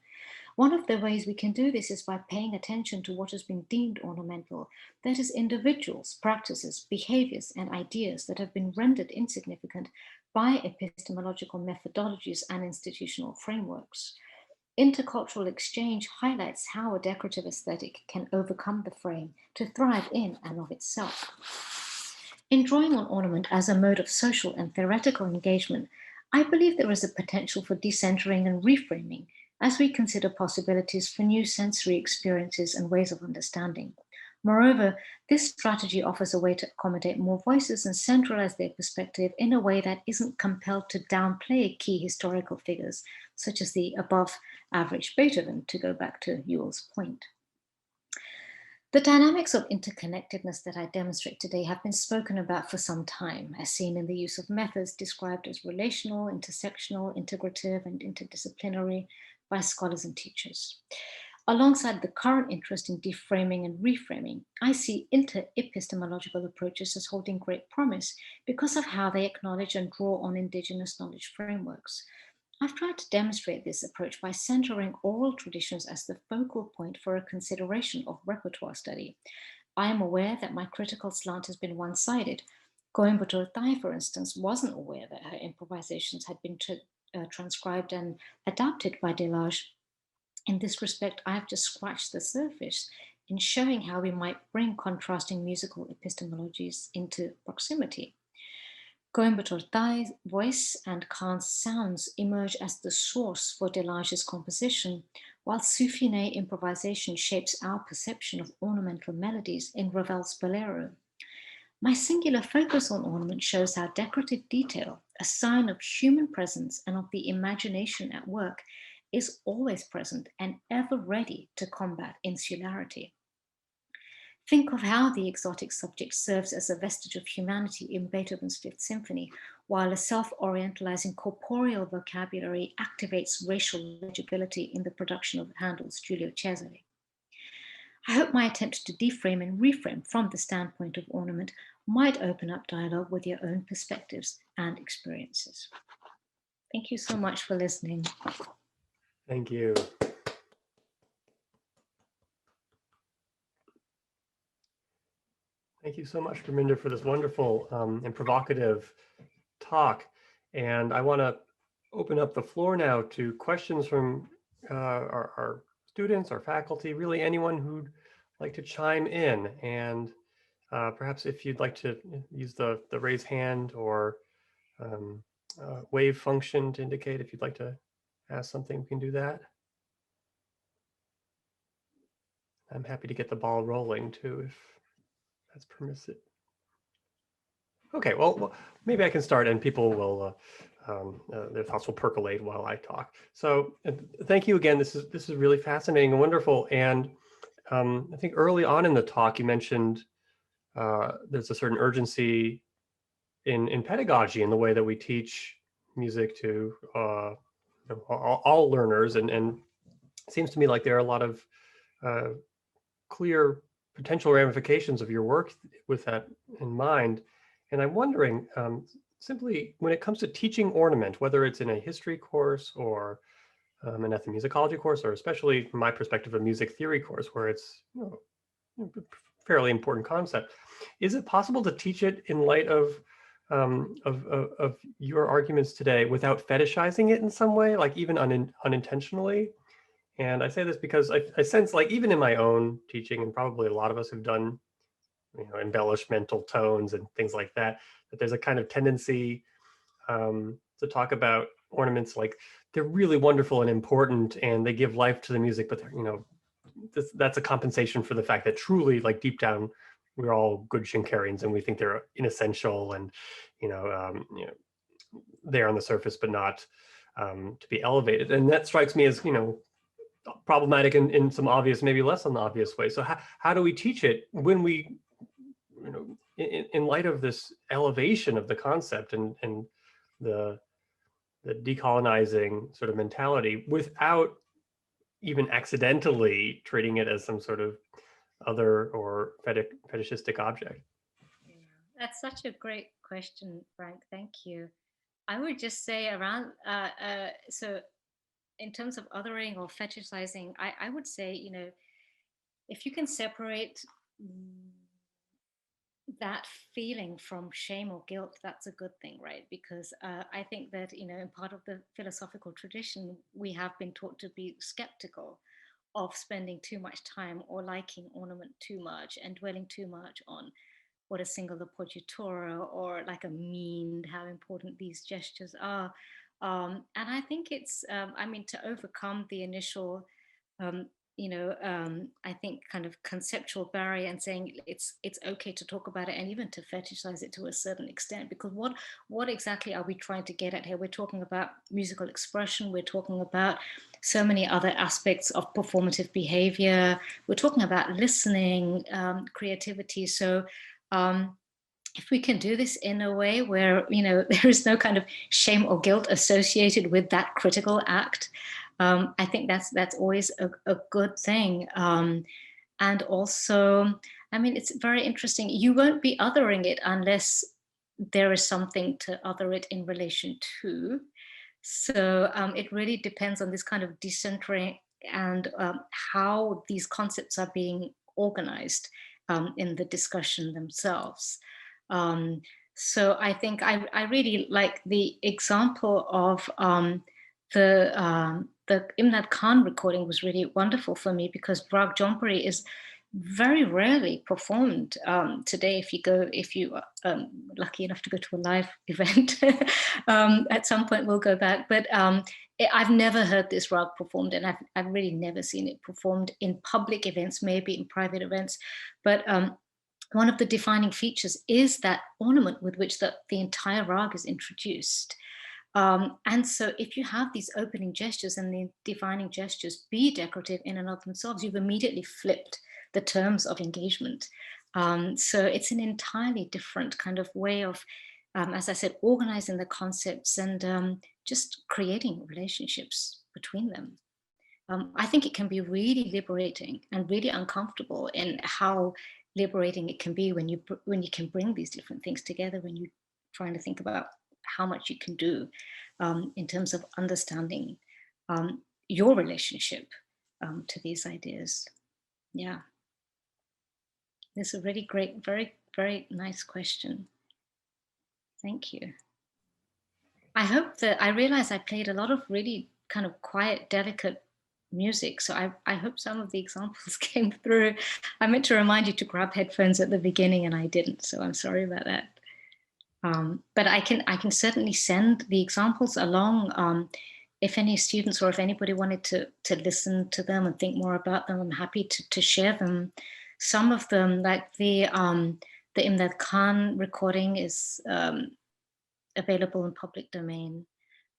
One of the ways we can do this is by paying attention to what has been deemed ornamental, that is, individuals, practices, behaviors, and ideas that have been rendered insignificant by epistemological methodologies and institutional frameworks. Intercultural exchange highlights how a decorative aesthetic can overcome the frame to thrive in and of itself. In drawing on ornament as a mode of social and theoretical engagement, I believe there is a potential for decentering and reframing as we consider possibilities for new sensory experiences and ways of understanding. Moreover, this strategy offers a way to accommodate more voices and centralize their perspective in a way that isn't compelled to downplay key historical figures, such as the above average Beethoven, to go back to Ewell's point. The dynamics of interconnectedness that I demonstrate today have been spoken about for some time, as seen in the use of methods described as relational, intersectional, integrative, and interdisciplinary by scholars and teachers. Alongside the current interest in deframing and reframing, I see inter-epistemological approaches as holding great promise because of how they acknowledge and draw on indigenous knowledge frameworks. I've tried to demonstrate this approach by centering oral traditions as the focal point for a consideration of repertoire study. I am aware that my critical slant has been one-sided. Coimbatore Thai, for instance, wasn't aware that her improvisations had been transcribed and adapted by Delage. In this respect, I have just scratched the surface in showing how we might bring contrasting musical epistemologies into proximity. Coimbatore Thai's voice and Khan's sounds emerge as the source for Delage's composition, while Soufiane improvisation shapes our perception of ornamental melodies in Ravel's Bolero. My singular focus on ornament shows how decorative detail, a sign of human presence and of the imagination at work, is always present and ever ready to combat insularity. Think of how the exotic subject serves as a vestige of humanity in Beethoven's Fifth Symphony, while a self-orientalizing corporeal vocabulary activates racial legibility in the production of Handel's Giulio Cesare. I hope my attempt to deframe and reframe from the standpoint of ornament might open up dialogue with your own perspectives and experiences. Thank you so much for listening. Thank you. Thank you so much, Gurminder, for this wonderful and provocative talk. And I want to open up the floor now to questions from our students, our faculty, really anyone who'd like to chime in. And perhaps if you'd like to use the raise hand or wave function to indicate if you'd like to ask something, we can do that. I'm happy to get the ball rolling too, if that's permissive. Okay, well, maybe I can start and people will, their thoughts will percolate while I talk. So thank you again. This is really fascinating and wonderful. And I think early on in the talk, you mentioned there's a certain urgency in pedagogy in the way that we teach music to all learners. And it seems to me like there are a lot of clear potential ramifications of your work with that in mind. And I'm wondering, simply when it comes to teaching ornament, whether it's in a history course or an ethnomusicology course, or especially from my perspective, a music theory course where it's fairly important concept. Is it possible to teach it in light of your arguments today without fetishizing it in some way, like even unintentionally? And I say this because I sense, like, even in my own teaching, and probably a lot of us have done, embellishmental tones and things like that, that there's a kind of tendency to talk about ornaments like they're really wonderful and important and they give life to the music, but they're, that's a compensation for the fact that truly, like, deep down, we're all good Shinkarians and we think they're inessential and, they're on the surface, but not to be elevated. And that strikes me as, problematic in some obvious, maybe less than obvious ways. So how do we teach it when we, in light of this elevation of the concept and the decolonizing sort of mentality, without even accidentally treating it as some sort of other or fetishistic object? Yeah, that's such a great question, Frank. Thank you. I would just say around, so in terms of othering or fetishizing, I would say, if you can separate that feeling from shame or guilt, that's a good thing, right? Because I think that, in part of the philosophical tradition, we have been taught to be skeptical of spending too much time or liking ornament too much and dwelling too much on what a single appoggiatura or like a mean, how important these gestures are. And I think it's, to overcome the initial, um, I think kind of conceptual barrier and saying it's okay to talk about it and even to fetishize it to a certain extent, because what exactly are we trying to get at here? We're talking about musical expression. We're talking about so many other aspects of performative behavior. We're talking about listening, creativity. So if we can do this in a way where there is no kind of shame or guilt associated with that critical act, I think that's always a good thing. And also, it's very interesting. You won't be othering it unless there is something to other it in relation to. So it really depends on this kind of decentering and how these concepts are being organized in the discussion themselves. Um, so I think I really like the example of the Imnad Khan recording was really wonderful for me, because Brag Jompuri is very rarely performed today. If you are lucky enough to go to a live event, at some point we'll go back. But I've never heard this rag performed, and I've really never seen it performed in public events, maybe in private events. But one of the defining features is that ornament with which the entire rag is introduced. And so if you have these opening gestures and the defining gestures be decorative in and of themselves, you've immediately flipped the terms of engagement. So it's an entirely different kind of way of, as I said, organizing the concepts and just creating relationships between them. I think it can be really liberating and really uncomfortable in how liberating it can be when you can bring these different things together, when you're trying to think about how much you can do in terms of understanding your relationship to these ideas. Yeah. This is a really great, very, very nice question. Thank you. I hope that I realize I played a lot of really kind of quiet, delicate music. So I hope some of the examples came through. I meant to remind you to grab headphones at the beginning and I didn't. So I'm sorry about that. But I can certainly send the examples along if any students or if anybody wanted to listen to them and think more about them. I'm happy to share them. Some of them, like the Imdad Khan recording, is available in public domain,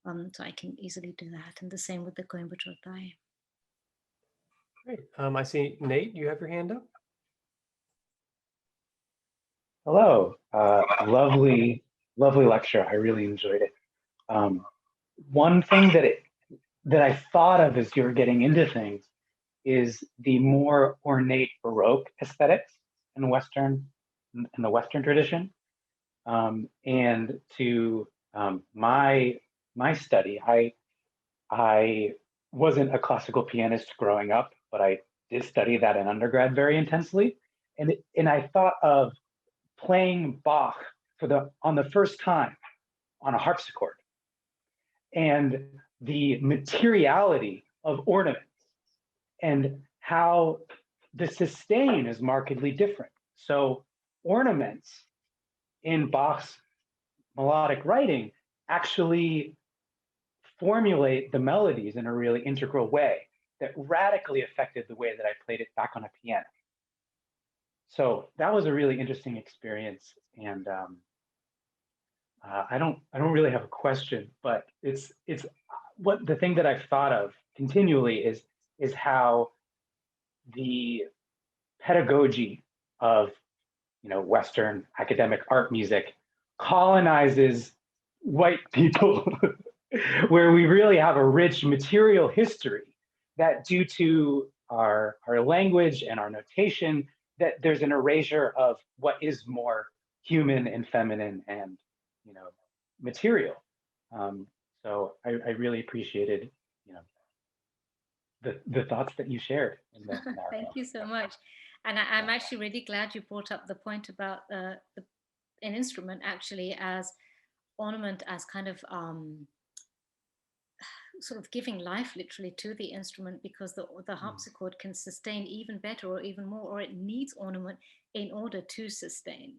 so I can easily do that. And the same with the Gurminder Bhogal. Great. I see Nate. You have your hand up. Hello, lovely lecture. I really enjoyed it. One thing that I thought of as you were getting into things is the more ornate Baroque aesthetics in the Western tradition. and to my study. I wasn't a classical pianist growing up, but I did study that in undergrad very intensely, and I thought of playing Bach on the first time on a harpsichord, and the materiality of ornaments, and how the sustain is markedly different. So ornaments in Bach's melodic writing actually formulate the melodies in a really integral way that radically affected the way that I played it back on a piano. So that was a really interesting experience, and I don't really have a question, but it's what the thing that I've thought of continually is how the pedagogy of Western academic art music colonizes white people, where we really have a rich material history that, due to our language and our notation, that there's an erasure of what is more human and feminine and material. So I really appreciated the thoughts that you shared in that. Thank you so much. And I'm actually really glad you brought up the point about an instrument actually as ornament, as kind of sort of giving life literally to the instrument, because the harpsichord can sustain even better or even more, or it needs ornament in order to sustain.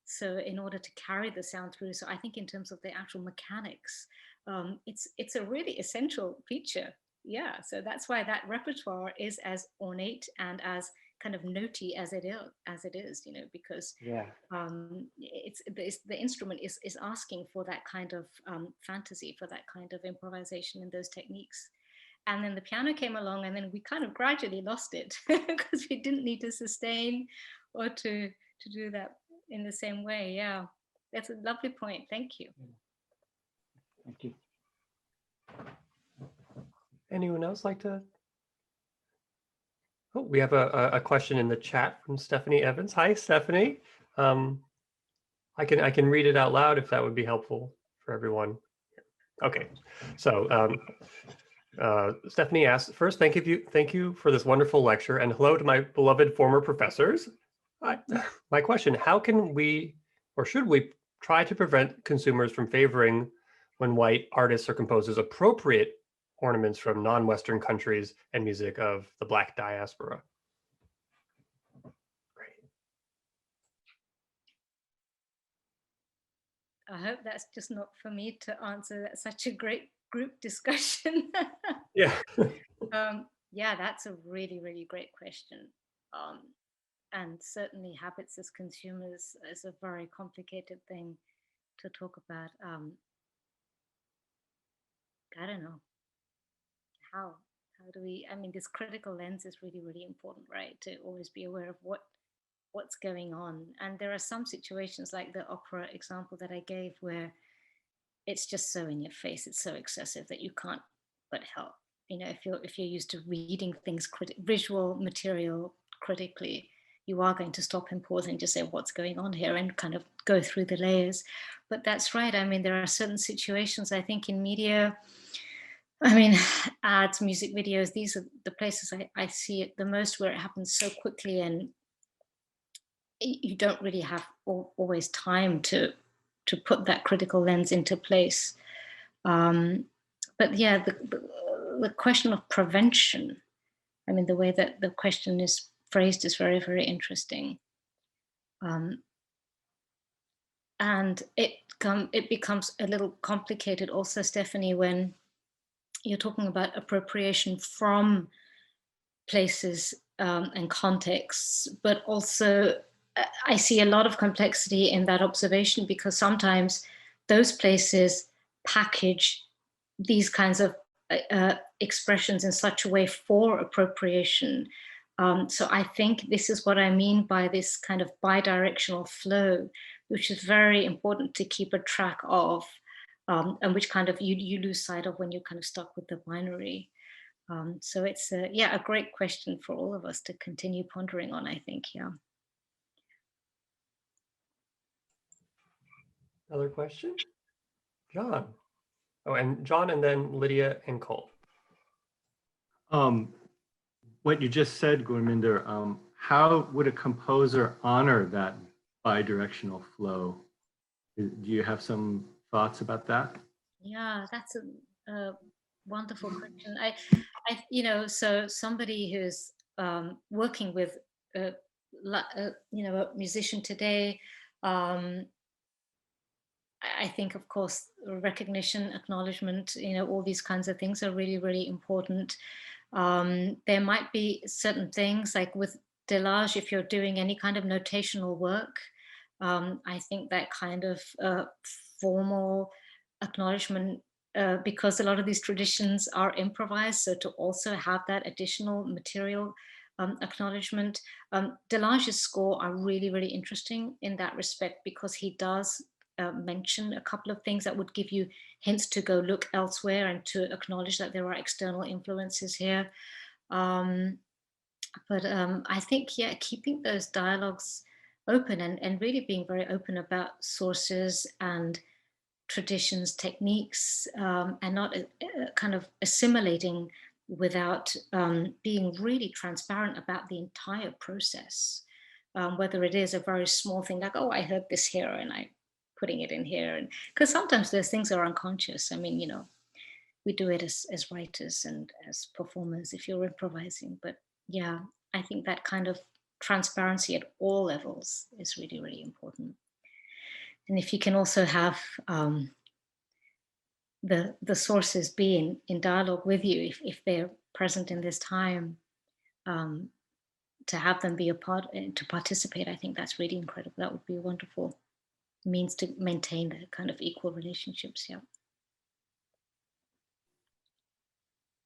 So in order to carry the sound through. So I think in terms of the actual mechanics, it's a really essential feature. Yeah, so that's why that repertoire is as ornate and as kind of notey as it is, because the instrument is asking for that kind of fantasy, for that kind of improvisation and those techniques. And then the piano came along, and then we kind of gradually lost it because we didn't need to sustain or to do that in the same way. Yeah, that's a lovely point. Thank you. Thank you. Anyone else like to? Oh, we have a question in the chat from Stephanie Evans. Hi, Stephanie. I can read it out loud if that would be helpful for everyone. Okay, so Stephanie asks, first, thank you for this wonderful lecture, and hello to my beloved former professors. My question: how can we, or should we, try to prevent consumers from favoring when white artists or composers appropriate ornaments from non-Western countries and music of the Black diaspora? Great. I hope that's just not for me to answer. That's such a great group discussion. Yeah. Yeah, that's a really, really great question. And certainly habits as consumers is a very complicated thing to talk about. I don't know. How do we, I mean, this critical lens is really, really important, right? To always be aware of what's going on. And there are some situations like the opera example that I gave where it's just so in your face, it's so excessive that you can't but help. If you're used to reading things, visual material critically, you are going to stop and pause and just say, what's going on here, and kind of go through the layers. But that's right. I mean, there are certain situations, I think, in media, I mean, ads, music videos, these are the places I see it the most, where it happens so quickly and you don't really have always time to put that critical lens into place. But yeah, the question of prevention, I mean, the way that the question is phrased is very, very interesting. And it becomes a little complicated also, Stephanie, when you're talking about appropriation from places and contexts, but also I see a lot of complexity in that observation, because sometimes those places package these kinds of expressions in such a way for appropriation. So I think this is what I mean by this kind of bidirectional flow, which is very important to keep a track of, and which kind of you lose sight of when you're kind of stuck with the binary. So it's a great question for all of us to continue pondering on, I think. Yeah. Other question? John. Oh, and John, and then Lydia and Cole. What you just said, Gurminder, how would a composer honor that bidirectional flow? Do you have some thoughts about that? Yeah, that's a wonderful question. So somebody who's working with, a musician today, um, I think, of course, recognition, acknowledgement, all these kinds of things are really, really important. There might be certain things like with Delage, if you're doing any kind of notational work, I think that kind of formal acknowledgement, because a lot of these traditions are improvised, so to also have that additional material acknowledgement. Delage's score are really, really interesting in that respect, because he does mention a couple of things that would give you hints to go look elsewhere and to acknowledge that there are external influences here. I think, yeah, keeping those dialogues open and really being very open about sources and traditions, techniques, and not kind of assimilating without being really transparent about the entire process. Whether it is a very small thing like, oh, I heard this here and I putting it in here. And because sometimes those things are unconscious. I mean, we do it as writers and as performers if you're improvising. But yeah, I think that kind of transparency at all levels is really, really important. And if you can also have the sources be in dialogue with you, if they're present in this time, to have them be a part, to participate, I think that's really incredible. That would be a wonderful means to maintain the kind of equal relationships. Yeah.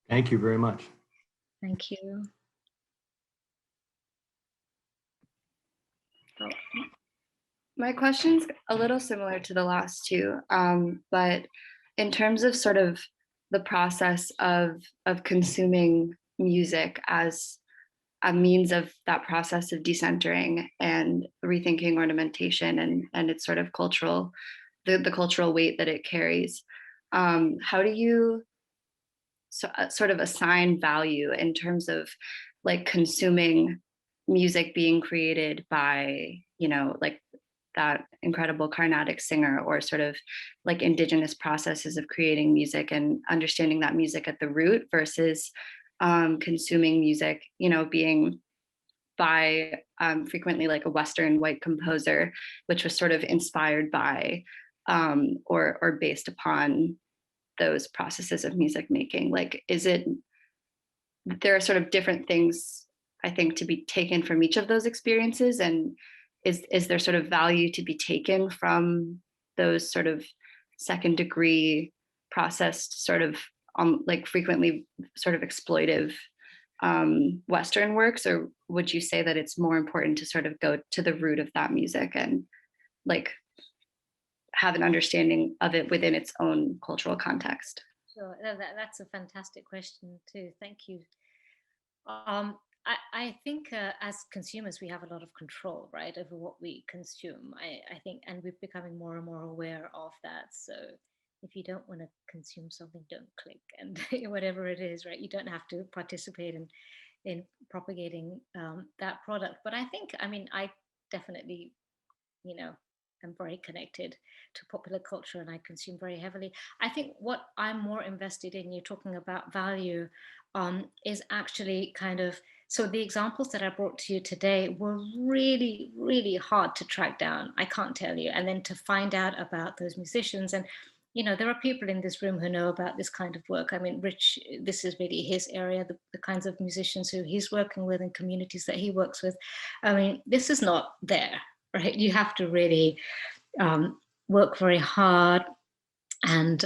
Thank you very much. Thank you. Oh. My question's a little similar to the last two, but in terms of sort of the process of consuming music as a means of that process of decentering and rethinking ornamentation and its sort of cultural, the cultural weight that it carries, how do you sort of assign value in terms of like consuming music being created by, like that incredible Carnatic singer, or sort of like indigenous processes of creating music and understanding that music at the root versus consuming music, being by frequently like a Western white composer, which was sort of inspired by or based upon those processes of music making. Like, there are sort of different things, I think, to be taken from each of those experiences, and is there sort of value to be taken from those sort of second degree processed sort of like frequently sort of exploitive Western works, or would you say that it's more important to sort of go to the root of that music and like have an understanding of it within its own cultural context? Sure, that's a fantastic question too. Thank you. I think as consumers, we have a lot of control, right, over what we consume. I think, and we're becoming more and more aware of that. So if you don't want to consume something, don't click, and whatever it is, right, you don't have to participate in propagating that product. But I think, I mean, I definitely, I'm very connected to popular culture and I consume very heavily. I think what I'm more invested in, you're talking about value, is actually kind of, so the examples that I brought to you today were really, really hard to track down. I can't tell you. And then to find out about those musicians, and there are people in this room who know about this kind of work. I mean, Rich, this is really his area, the kinds of musicians who he's working with and communities that he works with. I mean, this is not there, right? You have to really work very hard, and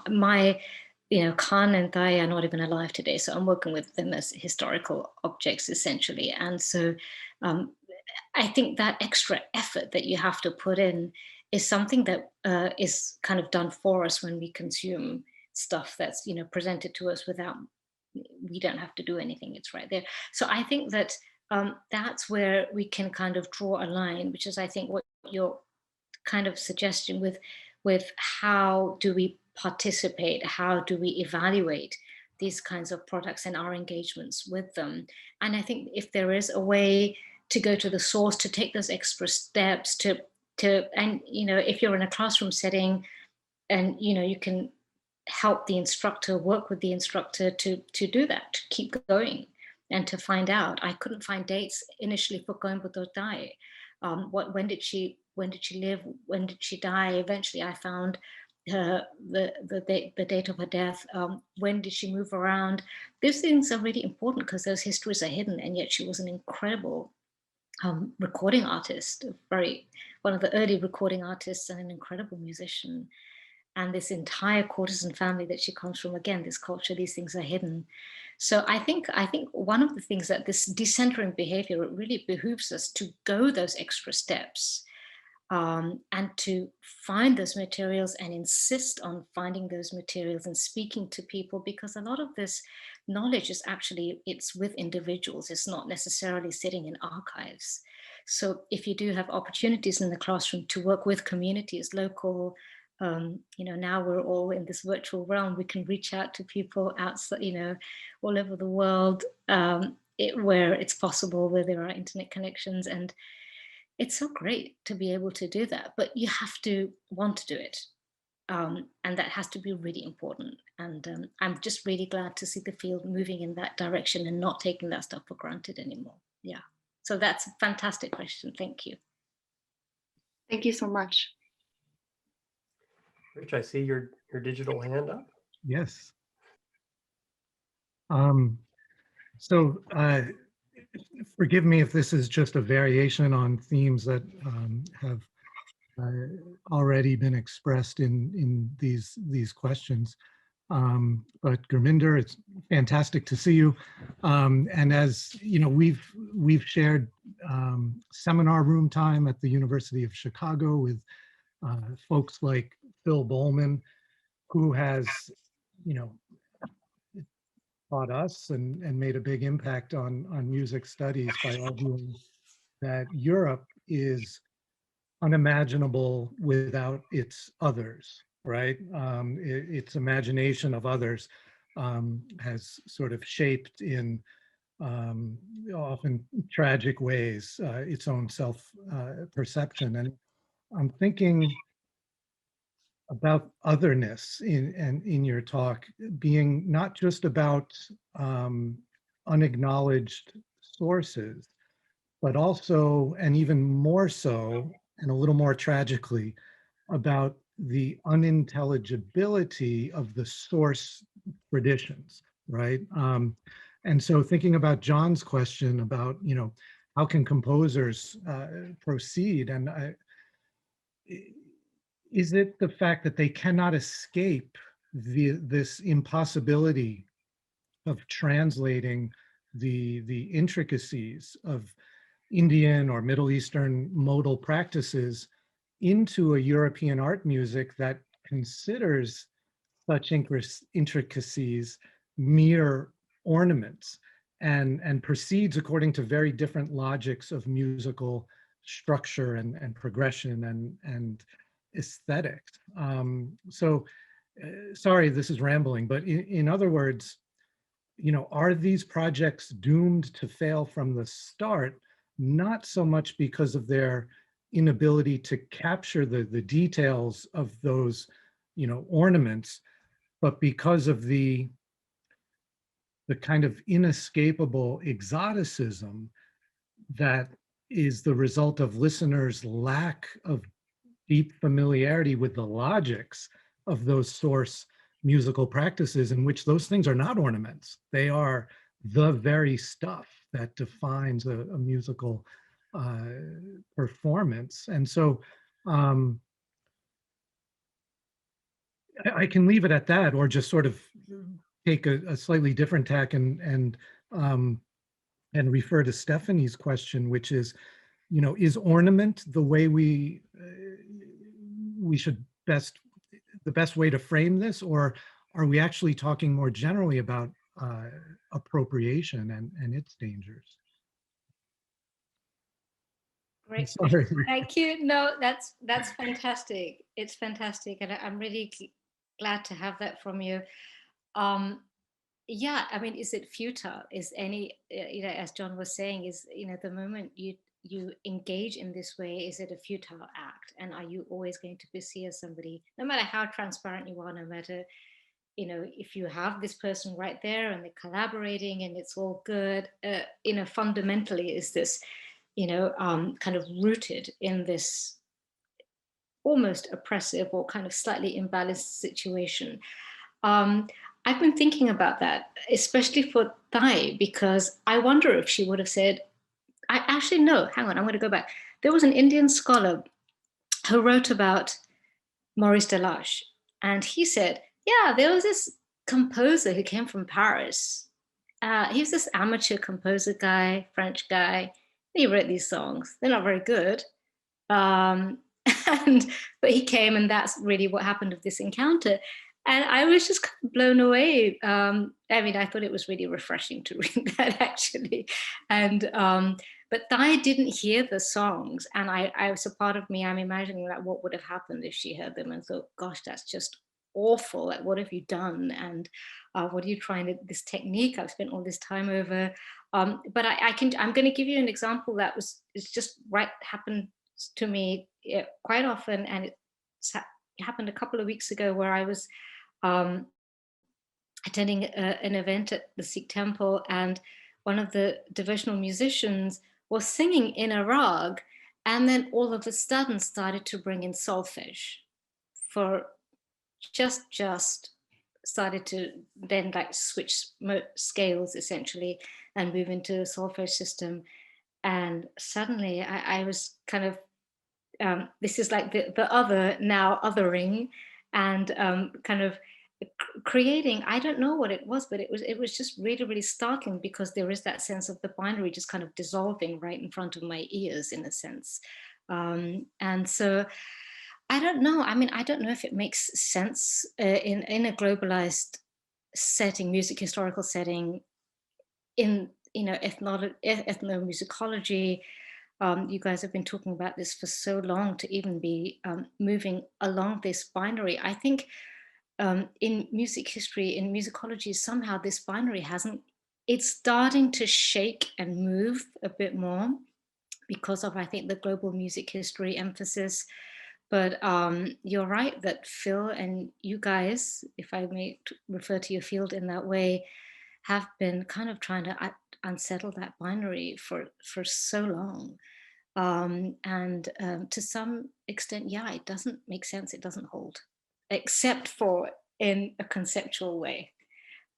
my, Khan and Thai are not even alive today, so I'm working with them as historical objects essentially. And so I think that extra effort that you have to put in is something that is kind of done for us when we consume stuff that's presented to us without, we don't have to do anything, it's right there. So I think that that's where we can kind of draw a line, which is, I think, what you're kind of suggestion with how do we participate, how do we evaluate these kinds of products and our engagements with them. And I think if there is a way to go to the source, to take those extra steps, and if you're in a classroom setting, and you can help the instructor, work with the instructor to do that, to keep going and to find out. I couldn't find dates initially for Gurminder Bhogal. When did she live? When did she die? Eventually, I found the date of her death. When did she move around? These things are really important because those histories are hidden, and yet she was an incredible recording artist, one of the early recording artists, and an incredible musician. And this entire courtesan family that she comes from, again, this culture, these things are hidden. So I think one of the things that this decentering behavior, it really behooves us to go those extra steps, and to find those materials and insist on finding those materials and speaking to people, because a lot of this knowledge is actually, it's with individuals, it's not necessarily sitting in archives. So if you do have opportunities in the classroom to work with communities, local, now we're all in this virtual realm, we can reach out to people outside, all over the world, where it's possible, where there are internet connections. And it's so great to be able to do that, but you have to want to do it. And that has to be really important. And I'm just really glad to see the field moving in that direction and not taking that stuff for granted anymore. Yeah. So that's a fantastic question. Thank you. Thank you so much. Rich, I see your digital hand up. Yes. Forgive me if this is just a variation on themes that have already been expressed in these questions. But Gurminder, it's fantastic to see you. And as you know, we've shared seminar room time at the University of Chicago with folks like Phil Bowman, who has, taught us and made a big impact on music studies by arguing that Europe is unimaginable without its others, right? Its imagination of others has sort of shaped in often tragic ways its own self-perception. And I'm thinking about otherness in your talk being not just about unacknowledged sources, but also, and even more so, and a little more tragically, about the unintelligibility of the source traditions, right? And so thinking about John's question about, how can composers proceed? And is it the fact that they cannot escape this impossibility of translating the intricacies of Indian or Middle Eastern modal practices into a European art music that considers such intricacies mere ornaments and proceeds according to very different logics of musical structure and progression and aesthetics. Sorry, this is rambling, but in other words, are these projects doomed to fail from the start, not so much because of their inability to capture the details of those, ornaments, but because of the kind of inescapable exoticism that is the result of listeners' lack of deep familiarity with the logics of those source musical practices, in which those things are not ornaments. They are the very stuff that defines a musical performance. And so I can leave it at that, or just sort of take a slightly different tack and refer to Stephanie's question, which is, is ornament the way we should the best way to frame this, or are we actually talking more generally about appropriation and its dangers? Great Sorry. question. Thank you. No, that's fantastic. It's fantastic, and I'm really glad to have that from you. Yeah, I mean, is it futile? Is any, as John was saying, is, the moment you engage in this way, is it a futile act? And are you always going to be seen as somebody, no matter how transparent you are, no matter, if you have this person right there and they're collaborating and it's all good, fundamentally is this, kind of rooted in this almost oppressive or kind of slightly imbalanced situation. I've been thinking about that, especially for Thai, because I wonder if she would have said, I actually know, hang on, I'm going to go back. There was an Indian scholar who wrote about Maurice Delage, and he said, yeah, there was this composer who came from Paris. He was this amateur composer guy, French guy. He wrote these songs. They're not very good. But he came, and that's really what happened with this encounter. And I was just kind of blown away. I mean, I thought it was really refreshing to read that, actually. And but Thai didn't hear the songs, and I was a part of me. I'm imagining like what would have happened if she heard them and thought, "Gosh, that's just awful. Like, what have you done? And what are you trying to? This technique I've spent all this time over." But I'm going to give you an example that it's just right happened to me quite often, and it happened a couple of weeks ago where I was attending an event at the Sikh temple, and one of the devotional musicians was singing in a rag, and then all of a sudden started to bring in solfege for just started to then like switch scales essentially and move into a solfege system. And suddenly I was kind of this is like the other now othering, and kind of creating, I don't know what it was, but it was just really, really startling, because there is that sense of the binary just kind of dissolving right in front of my ears in a sense. And so I don't know. I mean, I don't know if it makes sense in a globalized setting, music historical setting, in ethnomusicology. You guys have been talking about this for so long, to even be moving along this binary. I think in music history, in musicology, somehow this binary it's starting to shake and move a bit more because of, I think, the global music history emphasis. But you're right that Phil and you guys, if I may refer to your field in that way, have been kind of trying to unsettle that binary for so long. And to some extent, yeah, it doesn't make sense. It doesn't hold, except for in a conceptual way.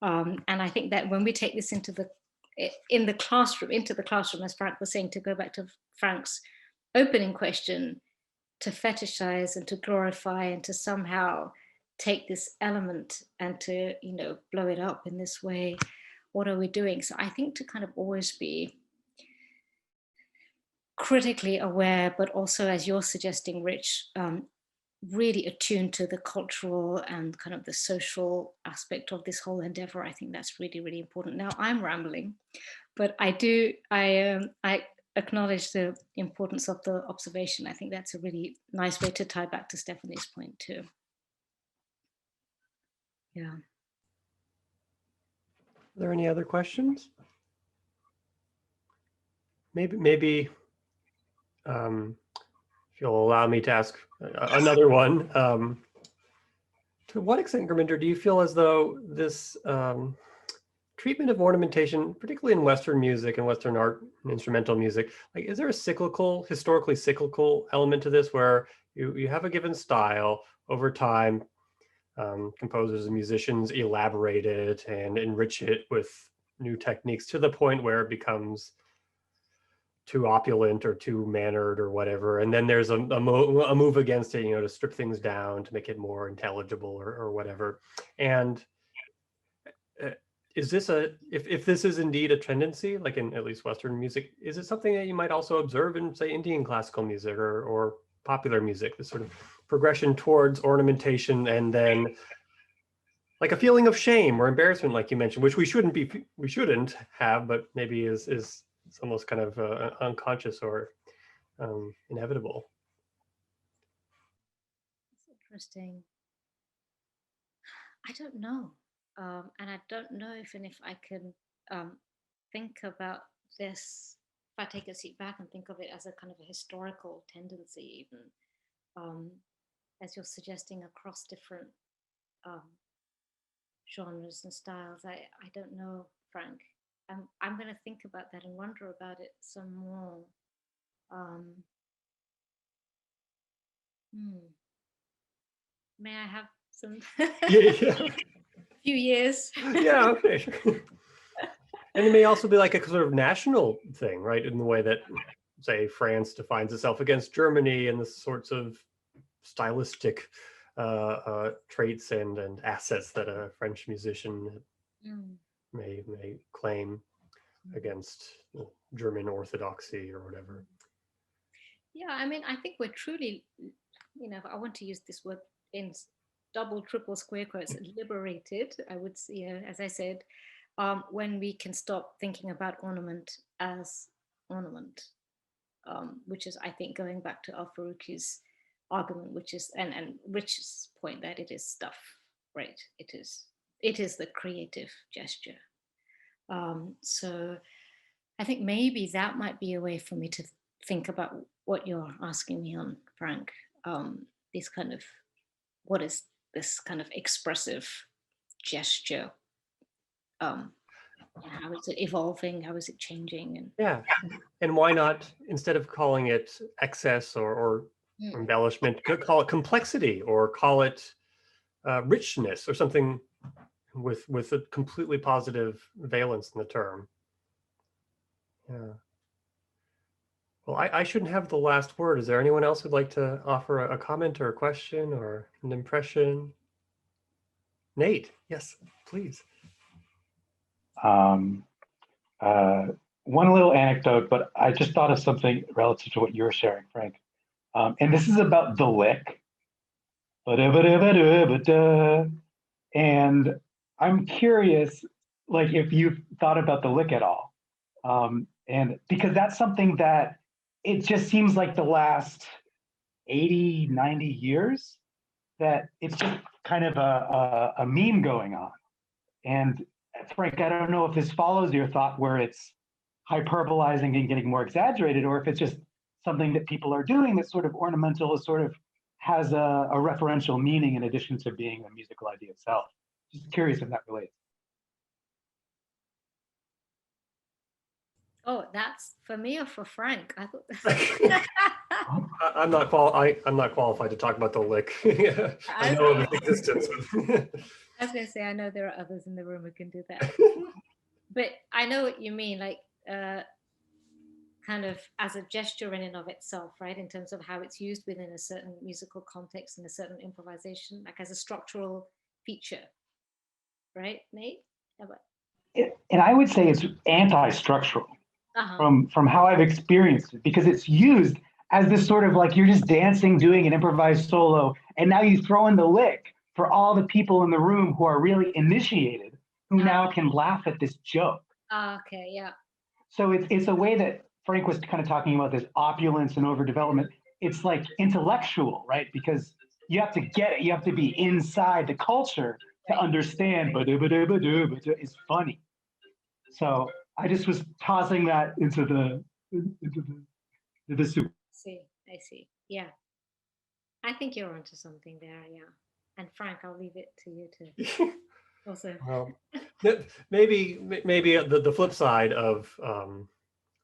And I think that when we take this into the classroom, as Frank was saying, to go back to Frank's opening question, to fetishize and to glorify and to somehow take this element and to, blow it up in this way, what are we doing? So I think to kind of always be critically aware, but also, as you're suggesting, Rich, really attuned to the cultural and kind of the social aspect of this whole endeavor. I think that's really, really important. Now I'm rambling, but I acknowledge the importance of the observation. I think that's a really nice way to tie back to Stephanie's point too. Yeah. Are there any other questions? Maybe if you'll allow me to ask another one. To what extent, Gurminder, do you feel as though this treatment of ornamentation, particularly in Western music and Western art and instrumental music, like, is there a historically cyclical element to this, where you have a given style over time, composers and musicians elaborate it and enrich it with new techniques to the point where it becomes too opulent or too mannered or whatever, and then there's a move against it, to strip things down to make it more intelligible or whatever. And is this if this is indeed a tendency, like in at least Western music, is it something that you might also observe in, say, Indian classical music or popular music, this sort of progression towards ornamentation, and then like a feeling of shame or embarrassment, like you mentioned, which we shouldn't have, but maybe is it's almost kind of unconscious or inevitable. That's interesting. I don't know. And I don't know if I can think about this, if I take a seat back and think of it as a kind of a historical tendency, even as you're suggesting across different genres and styles. I don't know, Frank. I'm going to think about that and wonder about it some more. May I have some Yeah. few years? Yeah, okay, sure. And it may also be like a sort of national thing, right? In the way that, say, France defines itself against Germany, and the sorts of stylistic traits and assets that a French musician may claim against German orthodoxy or whatever. Yeah, I mean, I think we're truly, I want to use this word in double, triple, square quotes, liberated, I would say, as I said, when we can stop thinking about ornament as ornament, which is, I think, going back to Al-Faruqi's argument, which is, and Rich's point, that it is stuff, right? It is the creative gesture. So I think maybe that might be a way for me to think about what you're asking me on, Frank. This kind of, what is this kind of expressive gesture? How is it evolving? How is it changing? And yeah, and why not, instead of calling it excess or embellishment, could call it complexity, or call it richness, or something with a completely positive valence in the term. Yeah. Well, I shouldn't have the last word. Is there anyone else who'd like to offer a comment or a question or an impression? Nate, yes, please. One little anecdote, but I just thought of something relative to what you were sharing, Frank. And this is about the lick. And I'm curious, like, if you've thought about the lick at all. And because that's something that it just seems like the last 80, 90 years that it's just kind of a meme going on. And Frank, I don't know if this follows your thought where it's hyperbolizing and getting more exaggerated, or if it's just something that people are doing that's sort of ornamental, is sort of has a referential meaning in addition to being a musical idea itself. Just curious if that relates. oh, that's for me or for Frank? I thought. I'm not qualified to talk about the lick. I know of its existence. I was going to say, I know there are others in the room who can do that. But I know what you mean, like kind of as a gesture in and of itself, right? In terms of how it's used within a certain musical context and a certain improvisation, like as a structural feature, right, Nate? And I would say it's anti-structural from how I've experienced it, because it's used as this sort of like, you're just dancing, doing an improvised solo, and now you throw in the lick for all the people in the room who are really initiated, who now can laugh at this joke. Okay, yeah. So it's a way that Frank was kind of talking about, this opulence and overdevelopment. It's like intellectual, right? Because you have to get it. You have to be inside the culture to understand, but it's funny. So I just was tossing that into the soup. I see. Yeah. I think you're onto something there, yeah. And Frank, I'll leave it to you to also. Well, maybe the flip side of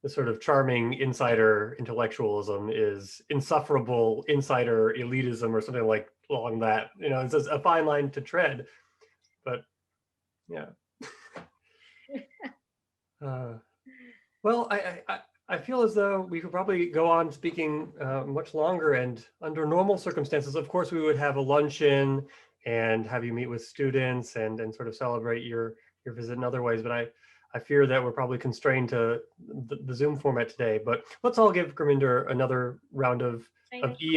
the sort of charming insider intellectualism is insufferable insider elitism, or something like along that. It's a fine line to tread, but yeah. Well, I feel as though we could probably go on speaking much longer, and under normal circumstances, of course, we would have a luncheon and have you meet with students and sort of celebrate your visit in other ways. But I fear that we're probably constrained to the Zoom format today. But let's all give Gurminder another round of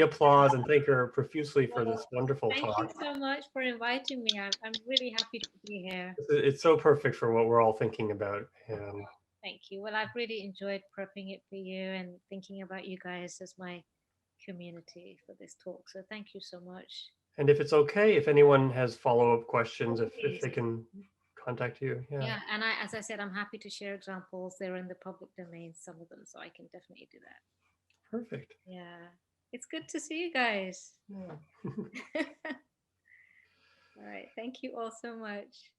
applause and thank her profusely for this wonderful talk. Thank you so much for inviting me. I'm really happy to be here. It's so perfect for what we're all thinking about. Thank you. Well, I've really enjoyed prepping it for you and thinking about you guys as my community for this talk. So thank you so much. And if it's okay, if anyone has follow-up questions, if Please. they can contact you. Yeah. Yeah, and as I said, I'm happy to share examples. They're in the public domain, some of them, so I can definitely do that. Perfect. Yeah, it's good to see you guys. Yeah. All right, thank you all so much.